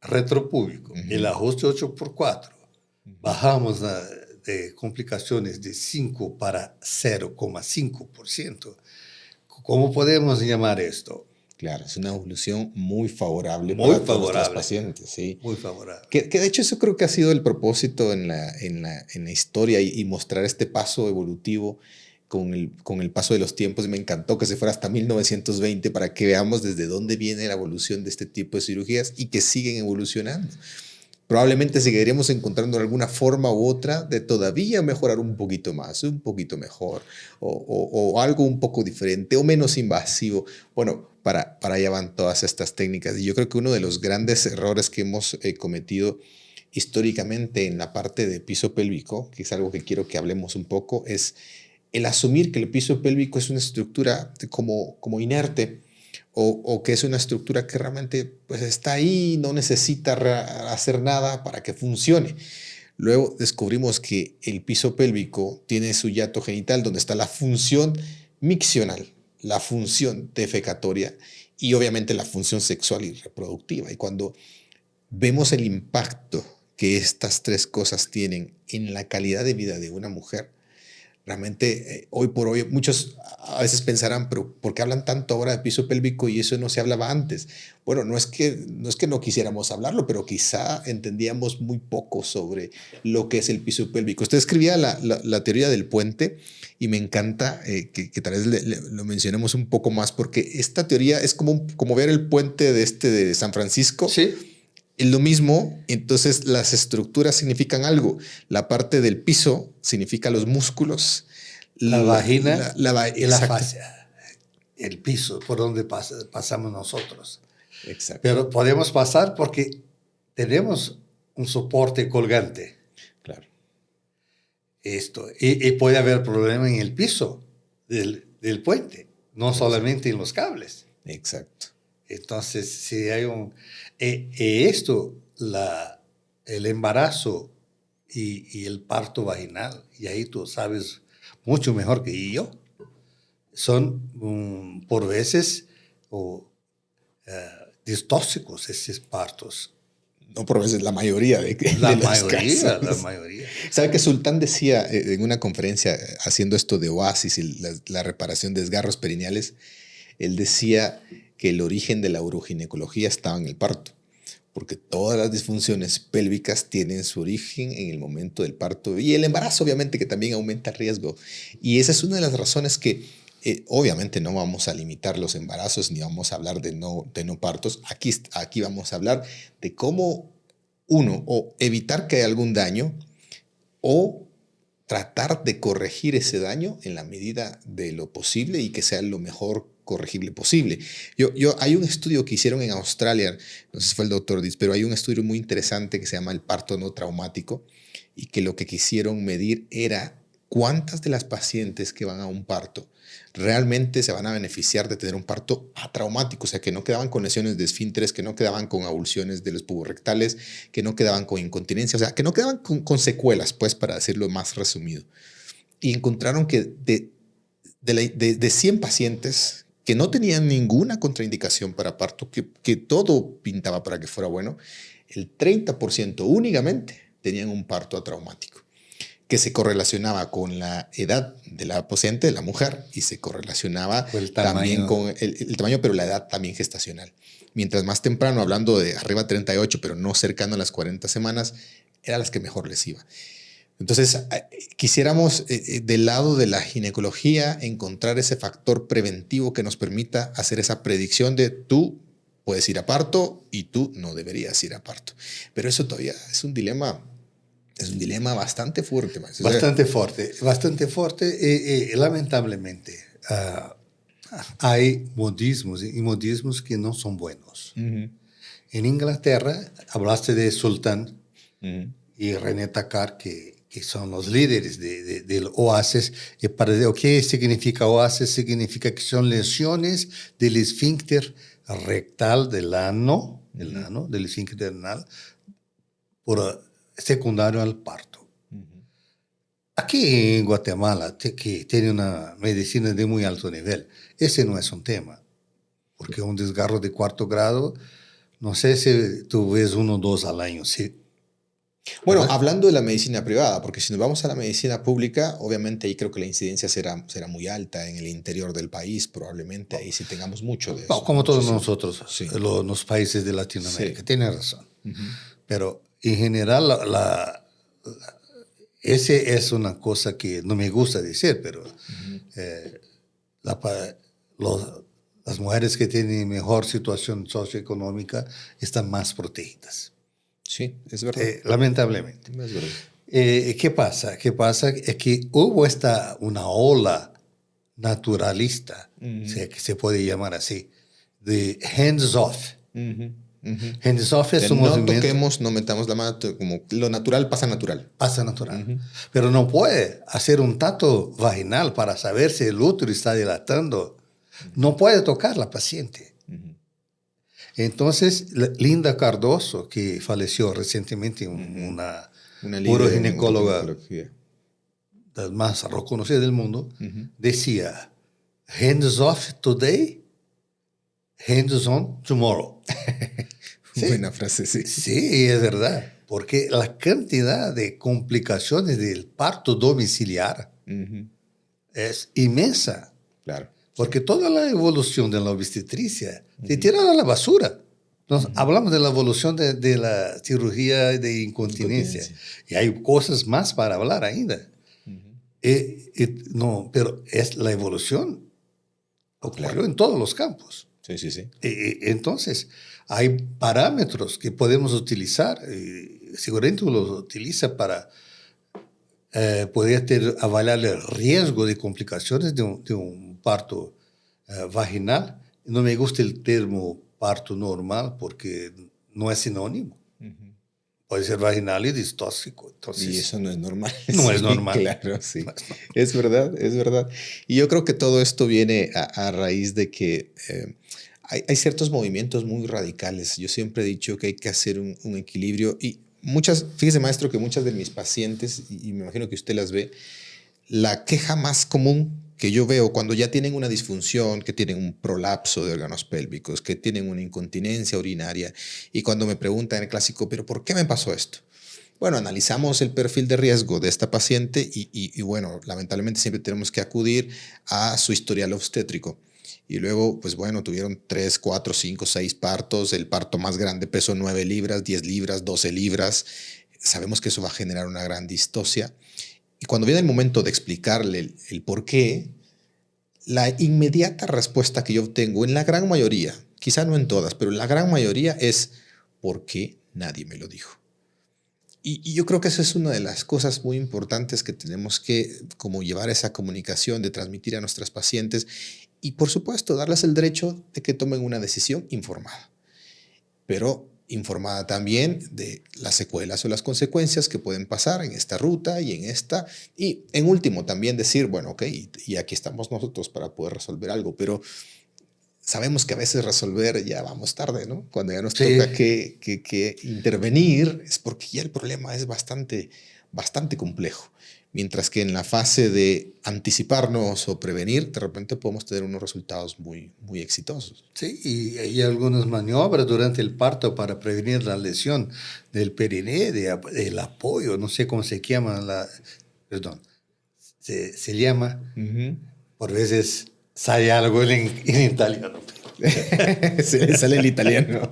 retropúbico, el ajuste 8x4, bajamos de complicaciones de 5 para 0,5%. ¿Cómo podemos llamar esto? Claro, es una evolución muy favorable muy para todos los pacientes. ¿Sí? Muy favorable. Que de hecho eso creo que ha sido el propósito en la historia y mostrar este paso evolutivo con el paso de los tiempos. Me encantó que se fuera hasta 1920 para que veamos desde dónde viene la evolución de este tipo de cirugías y que siguen evolucionando. Probablemente seguiremos encontrando alguna forma u otra de todavía mejorar un poquito más, un poquito mejor, o algo un poco diferente o menos invasivo. Bueno, para allá van todas estas técnicas. Y yo creo que uno de los grandes errores que hemos cometido históricamente en la parte de piso pélvico, que es algo que quiero que hablemos un poco, es el asumir que el piso pélvico es una estructura como inerte, o que es una estructura que realmente pues, está ahí, no necesita hacer nada para que funcione. Luego descubrimos que el piso pélvico tiene su hiato genital, donde está la función miccional, la función defecatoria y obviamente la función sexual y reproductiva. Y cuando vemos el impacto que estas 3 cosas tienen en la calidad de vida de una mujer, realmente, hoy por hoy, muchos a veces pensarán, pero ¿por qué hablan tanto ahora de piso pélvico y eso no se hablaba antes? Bueno, no es que no quisiéramos hablarlo, pero quizá entendíamos muy poco sobre lo que es el piso pélvico. Usted escribía la teoría del puente y me encanta que tal vez lo mencionemos un poco más, porque esta teoría es como ver el puente de San Francisco. Sí. Es lo mismo, entonces las estructuras significan algo. La parte del piso significa los músculos. La vagina y la fascia. El piso por donde pasamos nosotros. Exacto. Pero podemos pasar porque tenemos un soporte colgante. Claro. Y puede haber problema en el piso del puente, no solamente en los cables. Exacto. Entonces, si hay esto, el embarazo y el parto vaginal, y ahí tú sabes mucho mejor que yo, son por veces distóxicos esos partos. No por veces, la mayoría de La los casos. La mayoría. ¿Sabe que Sultán decía en una conferencia haciendo esto de oasis y la reparación de desgarros perineales? Él decía que el origen de la uroginecología estaba en el parto, porque todas las disfunciones pélvicas tienen su origen en el momento del parto y el embarazo, obviamente, que también aumenta el riesgo. Y esa es una de las razones que, obviamente, no vamos a limitar los embarazos ni vamos a hablar de no partos. Aquí vamos a hablar de cómo o evitar que haya algún daño o tratar de corregir ese daño en la medida de lo posible y que sea lo mejor corregible posible. Hay un estudio que hicieron en Australia, no sé si fue el doctor Diz, pero hay un estudio muy interesante que se llama el parto no traumático y que lo que quisieron medir era cuántas de las pacientes que van a un parto realmente se van a beneficiar de tener un parto atraumático, o sea, que no quedaban con lesiones de esfínteres, que no quedaban con avulsiones de los puborectales, que no quedaban con incontinencia, o sea, que no quedaban con secuelas, pues, para decirlo más resumido. Y encontraron que de 100 pacientes que no tenían ninguna contraindicación para parto, que todo pintaba para que fuera bueno, el 30% únicamente tenían un parto atraumático. que se correlacionaba con la edad de la paciente, de la mujer, y se correlacionaba también con el tamaño, pero la edad también gestacional. Mientras más temprano, hablando de arriba de 38, pero no cercano a las 40 semanas, eran las que mejor les iba. Entonces, quisiéramos del lado de la ginecología encontrar ese factor preventivo que nos permita hacer esa predicción de tú puedes ir a parto y tú no deberías ir a parto. Pero eso todavía es un dilema bastante fuerte. Bastante fuerte. Lamentablemente, hay modismos y modismos que no son buenos. Uh-huh. En Inglaterra, hablaste de Sultan Uh-huh. y René Takar, que son los líderes del OASES. Y para ¿qué significa OASES? Significa que son lesiones del esfínter rectal del ano, del esfínter anal, por secundario al parto. Uh-huh. Aquí en Guatemala, que tiene una medicina de muy alto nivel, ese no es un tema, porque un desgarro de 4º grado, no sé si tú ves 1 o 2 al año, ¿sí? Bueno, ¿verdad? hablando de la medicina privada, porque si nos vamos a la medicina pública, obviamente ahí creo que la incidencia será muy alta en el interior del país, probablemente ahí sí tengamos mucho de eso. No, como todos muchísimo. nosotros, Sí. los países de Latinoamérica, Sí. tienes razón. Uh-huh. Pero en general, ese es una cosa que no me gusta decir, pero las mujeres que tienen mejor situación socioeconómica están más protegidas. Sí, es verdad. Lamentablemente. Es verdad. ¿Qué pasa? ¿Qué pasa? Es que hubo una ola naturalista, Uh-huh. que se puede llamar así, de hands-off. Uh-huh. Uh-huh. Hands-off es un no movimiento... toquemos, no metamos la mano, como lo natural pasa natural. Pasa natural. Uh-huh. Pero no puede hacer un tacto vaginal para saber si el útero está dilatando. No puede tocar la paciente. Uh-huh. Entonces, Linda Cardoso, que falleció recientemente, una líder uroginecóloga en ginecología, las más reconocidas del mundo, uh-huh, decía, hands off today, hands on tomorrow. Sí. Buena frase, sí. Sí, es verdad, porque la cantidad de complicaciones del parto domiciliar uh-huh, es inmensa. Claro. Porque toda la evolución de la obstetricia se tira a la basura. Hablamos de la evolución de la cirugía de incontinencia. Y hay cosas más para hablar ainda. No, pero la evolución ocurrió en todos los campos. Sí, sí, sí. Entonces, hay parámetros que podemos utilizar. Seguramente uno los utiliza para poder avaliar el riesgo de complicaciones de un parto vaginal. No me gusta el término parto normal porque no es sinónimo. Uh-huh. Puede ser vaginal y distóxico. Entonces, y eso no es normal. No sí, es normal. Claro, sí. No es verdad, es verdad. Y yo creo que todo esto viene a raíz de que hay ciertos movimientos muy radicales. Yo siempre he dicho que hay que hacer un equilibrio y fíjese maestro que muchas de mis pacientes, y me imagino que usted las ve, la queja más común que yo veo cuando ya tienen una disfunción, que tienen un prolapso de órganos pélvicos, que tienen una incontinencia urinaria, y cuando me preguntan el clásico, ¿pero por qué me pasó esto? Bueno, analizamos el perfil de riesgo de esta paciente y bueno, lamentablemente siempre tenemos que acudir a su historial obstétrico. Y luego, pues bueno, tuvieron 3, 4, 5, 6 partos. El parto más grande pesó 9 libras, 10 libras, 12 libras. Sabemos que eso va a generar una gran distocia. Y cuando viene el momento de explicarle el por qué, la inmediata respuesta que yo obtengo en la gran mayoría, quizá no en todas, pero en la gran mayoría es ¿por qué nadie me lo dijo? Y yo creo que eso es una de las cosas muy importantes que tenemos que como llevar esa comunicación, de transmitir a nuestras pacientes y por supuesto darles el derecho de que tomen una decisión informada, pero informada también de las secuelas o las consecuencias que pueden pasar en esta ruta y en esta. Y en último también decir, bueno, ok, y aquí estamos nosotros para poder resolver algo, pero sabemos que a veces resolver ya vamos tarde, ¿no? Cuando ya nos toca que intervenir es porque ya el problema es bastante complejo. Mientras que en la fase de anticiparnos o prevenir, de repente podemos tener unos resultados muy, muy exitosos. Sí, y hay algunas maniobras durante el parto para prevenir la lesión del periné, del apoyo, no sé cómo se llama, perdón, se llama, Ujú. por veces sale algo en italiano. Se le sale el italiano.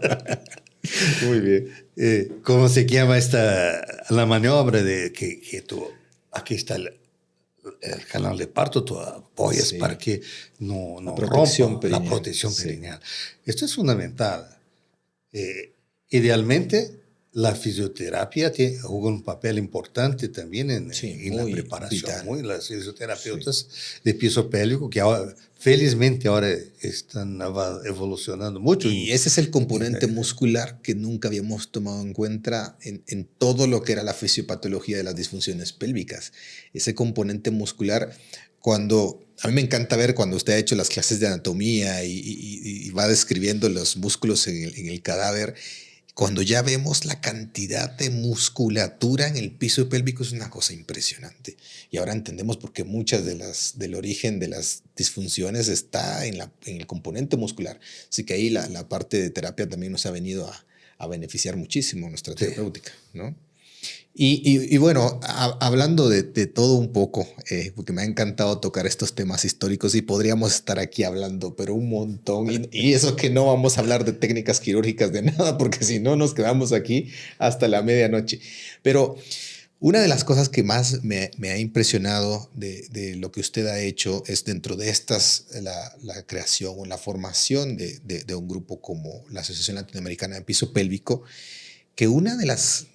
Muy bien. ¿Cómo se llama la maniobra que tú, aquí está el canal de parto, tú apoyas Sí. para que no La protección rompa la perineal. protección Sí. perineal? Esto es fundamental. Idealmente, la fisioterapia juega un papel importante también Sí, en la muy preparación. vital. Las fisioterapeutas de piso pélvico, que ahora, felizmente ahora están evolucionando mucho. Y ese es el componente muscular que nunca habíamos tomado en cuenta en todo lo que era la fisiopatología de las disfunciones pélvicas. Ese componente muscular, a mí me encanta ver cuando usted ha hecho las clases de anatomía y va describiendo los músculos en el cadáver, cuando ya vemos la cantidad de musculatura en el piso pélvico es una cosa impresionante. Y ahora entendemos por qué muchas del origen de las disfunciones está en el componente muscular. Así que ahí la parte de terapia también nos ha venido a beneficiar muchísimo nuestra Sí. terapéutica, ¿no? Y bueno, hablando de todo un poco, porque me ha encantado tocar estos temas históricos y podríamos estar aquí hablando, pero un montón. Y eso que no vamos a hablar de técnicas quirúrgicas de nada, porque si no nos quedamos aquí hasta la medianoche. Pero una de las cosas que más me ha impresionado de lo que usted ha hecho es dentro de la creación o la formación de un grupo como la Asociación Latinoamericana de Piso Pélvico, que una de las,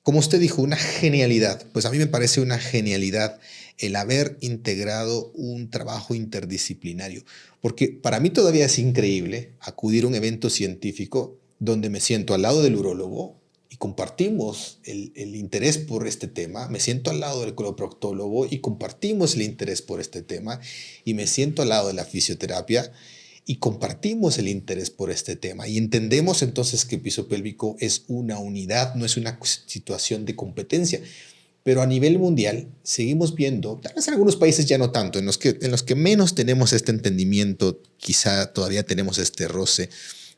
como usted dijo, una genialidad. Pues a mí me parece una genialidad el haber integrado un trabajo interdisciplinario, porque para mí todavía es increíble acudir a un evento científico donde me siento al lado del urólogo y compartimos el interés por este tema, me siento al lado del coloproctólogo y compartimos el interés por este tema, y me siento al lado de la fisioterapia y compartimos el interés por este tema y entendemos entonces que el piso pélvico es una unidad, no es una situación de competencia. Pero a nivel mundial seguimos viendo, tal vez en algunos países ya no tanto, en los que menos tenemos este entendimiento, quizá todavía tenemos este roce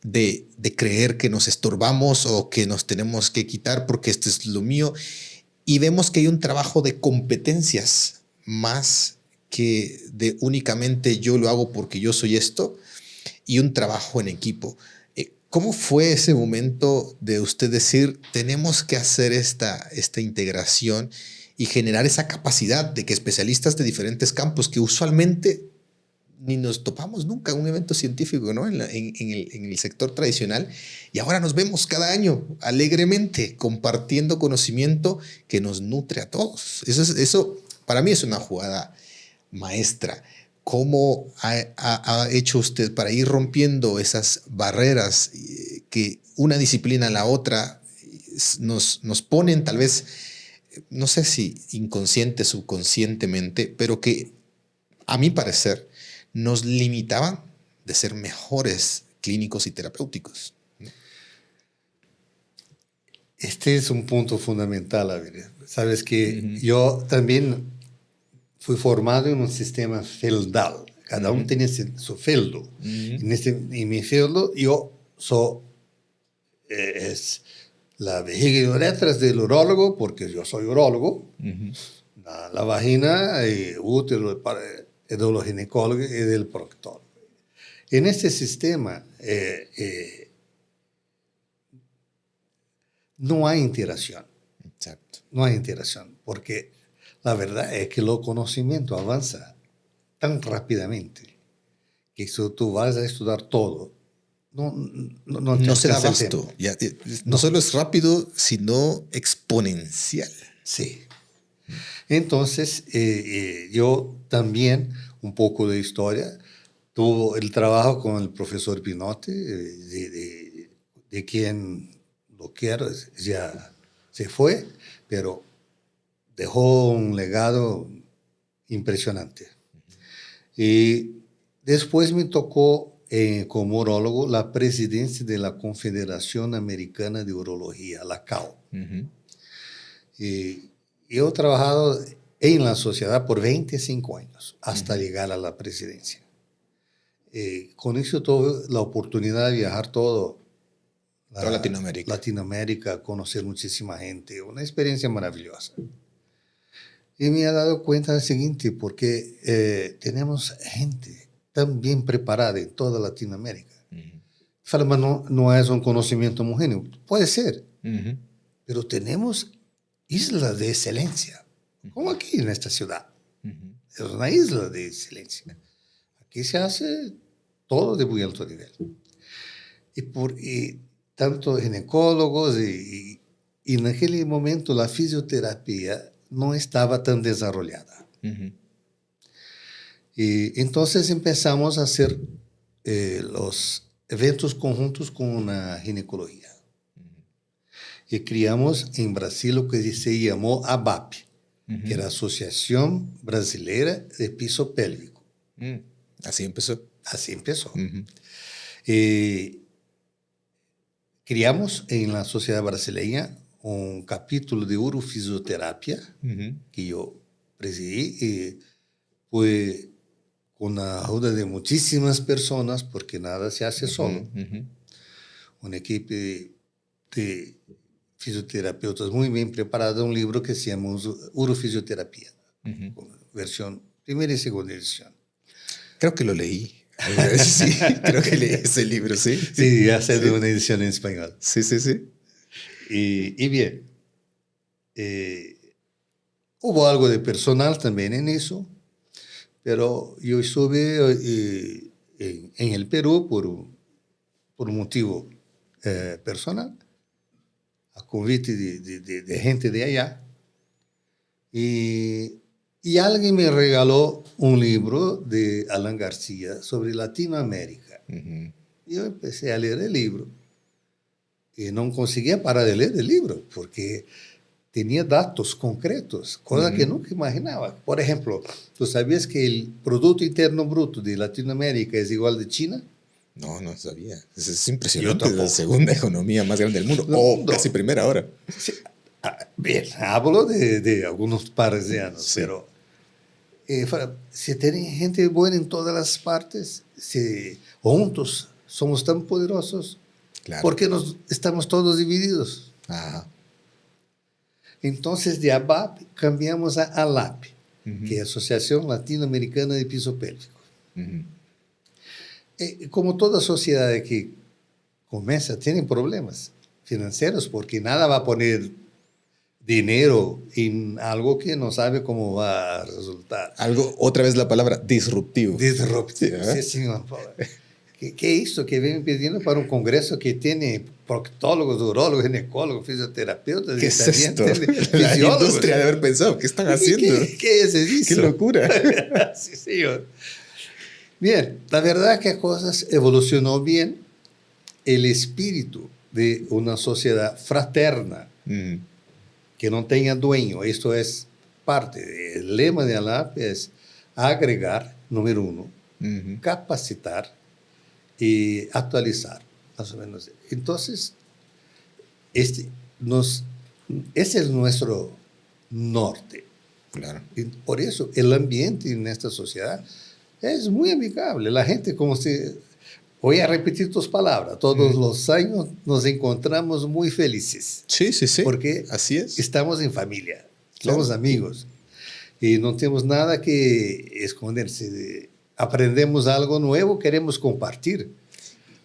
de creer que nos estorbamos o que nos tenemos que quitar porque esto es lo mío, y vemos que hay un trabajo de competencias más que de únicamente yo lo hago porque yo soy esto, y un trabajo en equipo. ¿Cómo fue ese momento de usted decir, tenemos que hacer esta integración y generar esa capacidad de que especialistas de diferentes campos que usualmente ni nos topamos nunca en un evento científico, ¿no? En el sector tradicional, y ahora nos vemos cada año alegremente compartiendo conocimiento que nos nutre a todos? Eso para mí es una jugada maestra. ¿Cómo ha hecho usted para ir rompiendo esas barreras que una disciplina a la otra nos ponen, tal vez, no sé si inconsciente, subconscientemente, pero que a mi parecer nos limitaban de ser mejores clínicos y terapéuticos? Este es un punto fundamental, Javier. Sabes que yo también fui formado en un sistema feudal. Cada uno tenía su feudo. En mi feudo, yo soy es la vejiga y uretras del urólogo, porque yo soy urólogo. La vagina, útero, el ginecólogo y del proctólogo. En este sistema no hay interacción. Exacto. No hay interacción, porque la verdad es que el conocimiento avanza tan rápidamente que si tú vas a estudiar todo, no se da abasto. No solo es rápido, sino exponencial. Sí. Entonces, yo también, un poco de historia, tuve el trabajo con el profesor Pinotti, de quien lo quiero, ya se fue, pero dejó un legado impresionante. Y después me tocó, como urólogo, la presidencia de la Confederación Americana de Urología, la CAO. Y yo he trabajado en la sociedad por 25 años, hasta llegar a la presidencia. Con eso tuve la oportunidad de viajar toda Latinoamérica. Latinoamérica, conocer muchísima gente, una experiencia maravillosa. Y me he dado cuenta del siguiente, porque tenemos gente tan bien preparada en toda Latinoamérica. Fala, mas no es un conocimiento homogéneo. Puede ser, pero tenemos islas de excelencia, como aquí en esta ciudad. Es una isla de excelencia. Aquí se hace todo de muy alto nivel. Y tanto ginecólogos y en aquel momento la fisioterapia no estaba tan desarrollada. Y entonces empezamos a hacer los eventos conjuntos con la ginecología. Y creamos en Brasil lo que se llamó ABAP, que era Asociación Brasileira de Piso Pélvico. Así empezó. Así empezó. Criamos en la sociedad brasileña un capítulo de urofisioterapia que yo presidí y fue con la ayuda de muchísimas personas porque nada se hace solo. Una equipo de fisioterapeutas muy bien preparada, un libro que se llama Urofisioterapia, versión primera y segunda edición. Creo que lo leí. Sí, creo que leí ese libro, sí. Sí, ya se de una edición en español. Sí. Y bien, hubo algo de personal también en eso, pero yo estuve en el Perú por un motivo personal, a convite de gente de allá, y alguien me regaló un libro de Alan García sobre Latinoamérica. Yo empecé a leer el libro y no conseguía parar de leer el libro porque tenía datos concretos, cosas que nunca imaginaba. Por ejemplo, ¿tú sabías que el Producto Interno Bruto de Latinoamérica es igual de China? No sabía. Es impresionante. La segunda economía más grande del mundo. Casi primera ahora. Sí. Bien, hablo de algunos pares de años, sí. Pero si tienen gente buena en todas las partes, si juntos somos tan poderosos, claro. ¿Por qué estamos todos divididos? Ajá. Entonces, de ABAP cambiamos a ALAP, que es Asociación Latinoamericana de Piso Pélvico. Como toda sociedad que comienza, tienen problemas financieros, porque nada va a poner dinero en algo que no sabe cómo va a resultar. Algo, otra vez la palabra, disruptivo. Disruptivo, sí, señor. ¿Qué hizo? Que vienen pidiendo para un congreso que tiene proctólogos, urólogos, ginecólogos, fisioterapeutas. ¿Qué es esto? La industria de haber pensado. ¿Qué están haciendo? ¿Qué es eso? ¡Qué locura! Sí, señor. Bien, la verdad es que las cosas evolucionó bien. El espíritu de una sociedad fraterna que no tenga dueño, esto es parte del lema de ALAP, es agregar, número uno, capacitar y actualizar, más o menos. Entonces, ese es nuestro norte. Claro. Y por eso el ambiente en esta sociedad es muy amigable. La gente, como si... Voy a repetir tus palabras. Todos los años nos encontramos muy felices. Sí. Porque así es. Estamos en familia, claro. Somos amigos. Y no tenemos nada que esconderse. Aprendemos algo nuevo, queremos compartir.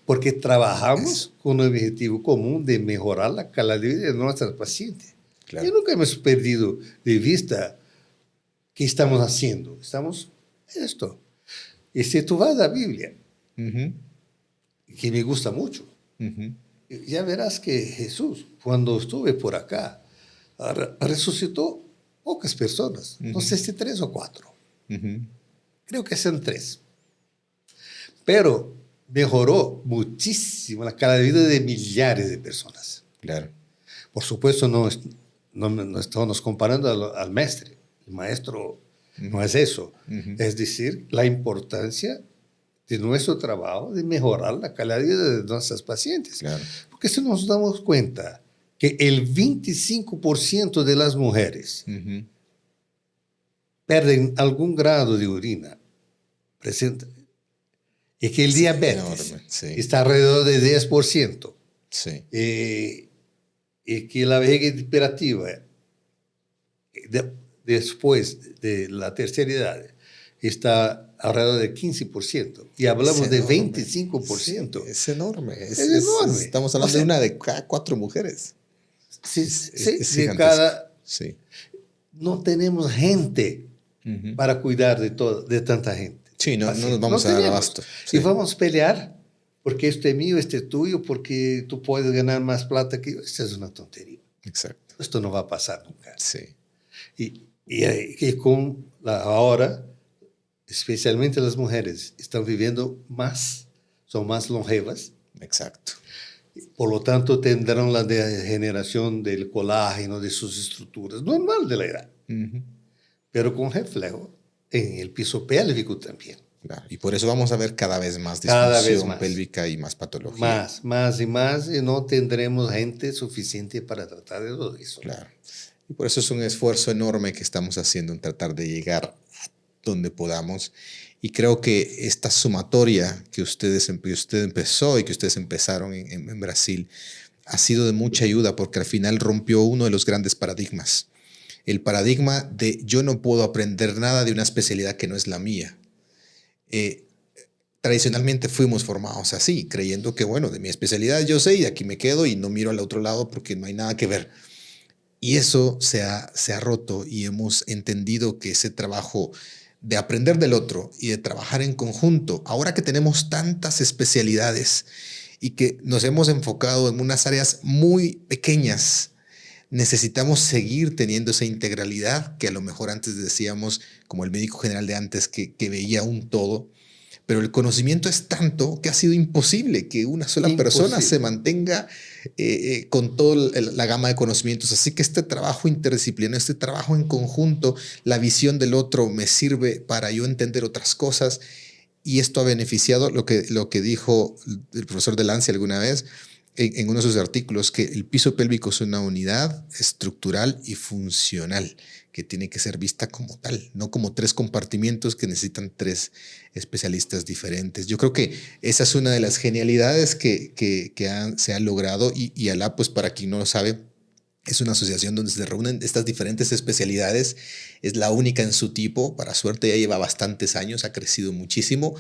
Porque trabajamos con un objetivo común de mejorar la calidad de vida de nuestros pacientes. Claro. Y nunca hemos perdido de vista qué estamos haciendo. Estamos en esto. Y si tú vas a la Biblia, que me gusta mucho, ya verás que Jesús, cuando estuve por acá, resucitó pocas personas. No sé si 3 o 4. Creo que son 3. Pero mejoró muchísimo la calidad de vida de millares de personas. Claro. Por supuesto, no estamos comparando al maestro. El maestro no es eso. Es decir, la importancia de nuestro trabajo de mejorar la calidad de vida de nuestros pacientes. Claro. Porque si nos damos cuenta que el 25% de las mujeres pierden algún grado de orina, presenta, y que el diabetes está alrededor de 10%, y que la vejiga hiperactiva después de la tercera edad está alrededor de 15%. Y hablamos Es de enorme. 25%. Sí, es enorme. Es enorme. Estamos hablando de una de cada 4 mujeres. Sí, Es de gigantesco. cada... Sí. No tenemos gente para cuidar de tanta gente. Sí, no Así, nos vamos a dar tenemos. abasto. Sí. Y vamos a pelear porque este es mío, este es tuyo, porque tú puedes ganar más plata que yo. Esta es una tontería. Exacto. Esto no va a pasar nunca. Sí. Y con ahora, especialmente las mujeres, están viviendo más, son más longevas. Exacto. Por lo tanto, tendrán la degeneración del colágeno, de sus estructuras, normal de la edad. Pero con reflejo en el piso pélvico también. Claro. Y por eso vamos a ver cada vez más Cada vez disfunción más. pélvica y más patología. Más, y no tendremos gente suficiente para tratar de todo eso. Claro. Y por eso es un esfuerzo enorme que estamos haciendo en tratar de llegar a donde podamos. Y creo que esta sumatoria que usted empezó y que ustedes empezaron en Brasil ha sido de mucha ayuda porque al final rompió uno de los grandes paradigmas. El paradigma de yo no puedo aprender nada de una especialidad que no es la mía. Tradicionalmente fuimos formados así, creyendo que, bueno, de mi especialidad yo sé y aquí me quedo y no miro al otro lado porque no hay nada que ver. Y eso se ha roto y hemos entendido que ese trabajo de aprender del otro y de trabajar en conjunto, ahora que tenemos tantas especialidades y que nos hemos enfocado en unas áreas muy pequeñas, necesitamos seguir teniendo esa integralidad que a lo mejor antes decíamos, como el médico general de antes, que veía un todo. Pero el conocimiento es tanto que ha sido imposible que una sola persona se mantenga con toda la gama de conocimientos. Así que este trabajo interdisciplinario, este trabajo en conjunto, la visión del otro me sirve para yo entender otras cosas. Y esto ha beneficiado lo que dijo el profesor Delancey alguna vez en uno de sus artículos, que el piso pélvico es una unidad estructural y funcional que tiene que ser vista como tal, no como 3 compartimientos que necesitan 3 especialistas diferentes. Yo creo que esa es una de las genialidades que se ha logrado y ALA, pues para quien no lo sabe, es una asociación donde se reúnen estas diferentes especialidades. Es la única en su tipo, para suerte ya lleva bastantes años, ha crecido muchísimo,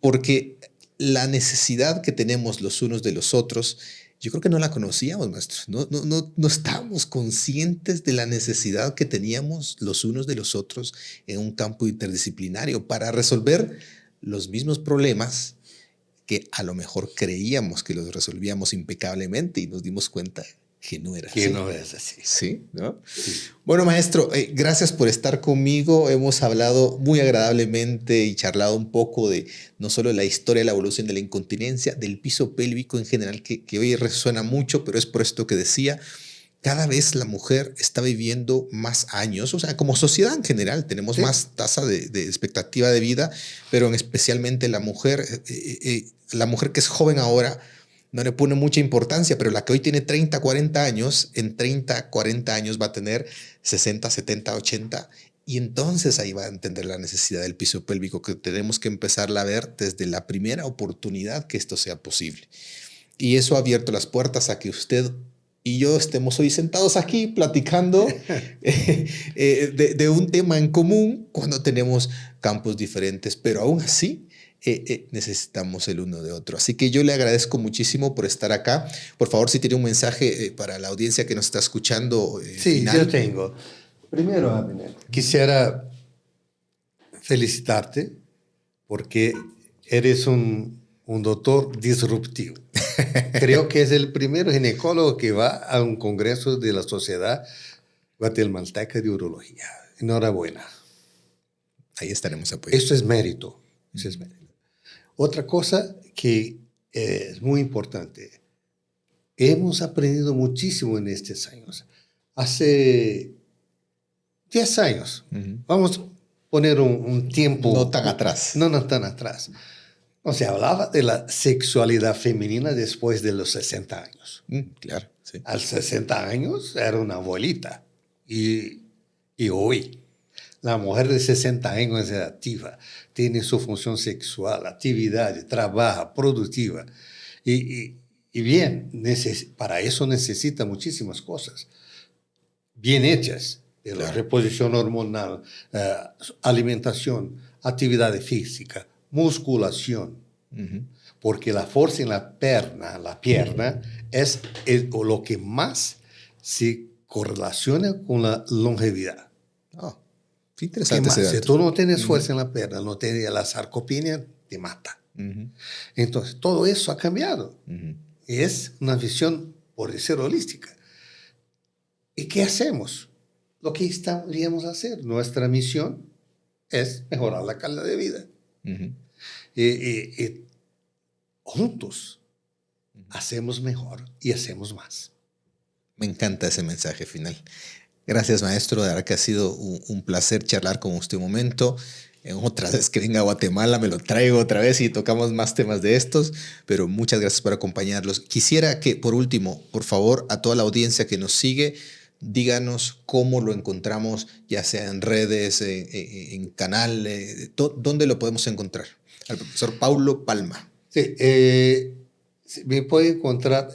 porque la necesidad que tenemos los unos de los otros, yo creo que no la conocíamos, maestro. No estábamos conscientes de la necesidad que teníamos los unos de los otros en un campo interdisciplinario para resolver los mismos problemas que a lo mejor creíamos que los resolvíamos impecablemente y nos dimos cuenta que no era así. Que no es así. Sí, ¿no? Sí. Bueno, maestro, gracias por estar conmigo. Hemos hablado muy agradablemente y charlado un poco de no solo la historia, la evolución de la incontinencia, del piso pélvico en general, que hoy resuena mucho, pero es por esto que decía, cada vez la mujer está viviendo más años, o sea, como sociedad en general, tenemos más tasa de expectativa de vida, pero especialmente la mujer que es joven ahora, no le pone mucha importancia, pero la que hoy tiene 30, 40 años, en 30, 40 años va a tener 60, 70, 80. Y entonces ahí va a entender la necesidad del piso pélvico, que tenemos que empezarla a ver desde la primera oportunidad que esto sea posible. Y eso ha abierto las puertas a que usted y yo estemos hoy sentados aquí platicando de un tema en común cuando tenemos campos diferentes, pero aún así necesitamos el uno de otro. Así que yo le agradezco muchísimo por estar acá. Por favor, si tiene un mensaje para la audiencia que nos está escuchando. Sí, final. yo tengo. Primero, Abner, quisiera felicitarte porque eres un doctor disruptivo. Creo que es el primer ginecólogo que va a un congreso de la Sociedad Guatemalteca de Urología. Enhorabuena. Ahí estaremos apoyando. Esto es mérito. Eso es mérito. Otra cosa que es muy importante. Hemos aprendido muchísimo en estos años. Hace 10 años, vamos a poner un tiempo... No tan atrás. No tan atrás. No se hablaba de la sexualidad femenina después de los 60 años. Claro, sí. A los 60 años era una abuelita. Y hoy, la mujer de 60 años es activa, tiene su función sexual, actividad, trabaja, productiva. Y bien, para eso necesita muchísimas cosas bien hechas. Claro. Reposición hormonal, alimentación, actividad física, musculación. Porque la fuerza en la pierna es lo que más se correlaciona con la longevidad. Oh, qué interesante ese Si dato. tú no tienes fuerza en la pierna, no tienes la sarcopenia, te mata. Entonces, todo eso ha cambiado. Es una visión, por decir, holística. ¿Y qué hacemos? Lo que estaríamos a hacer. Nuestra misión es mejorar la calidad de vida. Y juntos hacemos mejor y hacemos más. Me encanta ese mensaje final. Gracias, maestro. De verdad que ha sido un placer charlar con usted un momento. Otra vez que venga a Guatemala me lo traigo otra vez y tocamos más temas de estos, pero muchas gracias por acompañarlos. Quisiera que, por último, por favor, a toda la audiencia que nos sigue, díganos cómo lo encontramos, ya sea en redes, en canal, ¿dónde lo podemos encontrar? Al profesor Paulo Palma. Sí, me puede encontrar.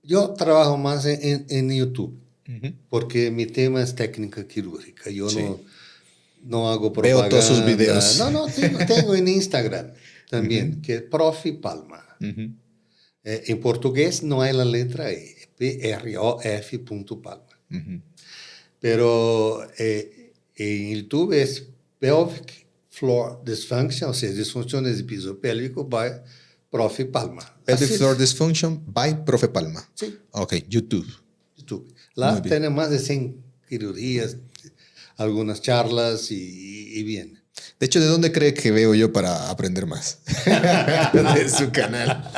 Yo trabajo más en YouTube, porque mi tema es técnica quirúrgica. Yo no hago propaganda. Veo todos sus videos. No, tengo en Instagram también, que es Profi Palma. En portugués no hay la letra E, PROF.Palma. Pero en YouTube es Pelvic Floor Dysfunction, o sea, disfunciones de piso pélvico by Profi Palma. Pelvic Floor Dysfunction by Profe Palma. Sí. Ok, YouTube. Lá tiene más de 100 cirugías, algunas charlas y bien. De hecho, ¿de dónde cree que veo yo para aprender más? De su canal.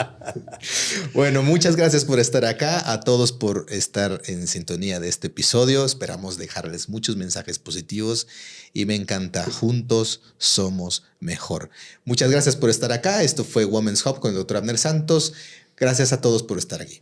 Bueno, muchas gracias por estar acá, a todos por estar en sintonía de este episodio. Esperamos dejarles muchos mensajes positivos y me encanta. Juntos somos mejor. Muchas gracias por estar acá. Esto fue Women's Hub con el Dr. Abner Santos. Gracias a todos por estar aquí.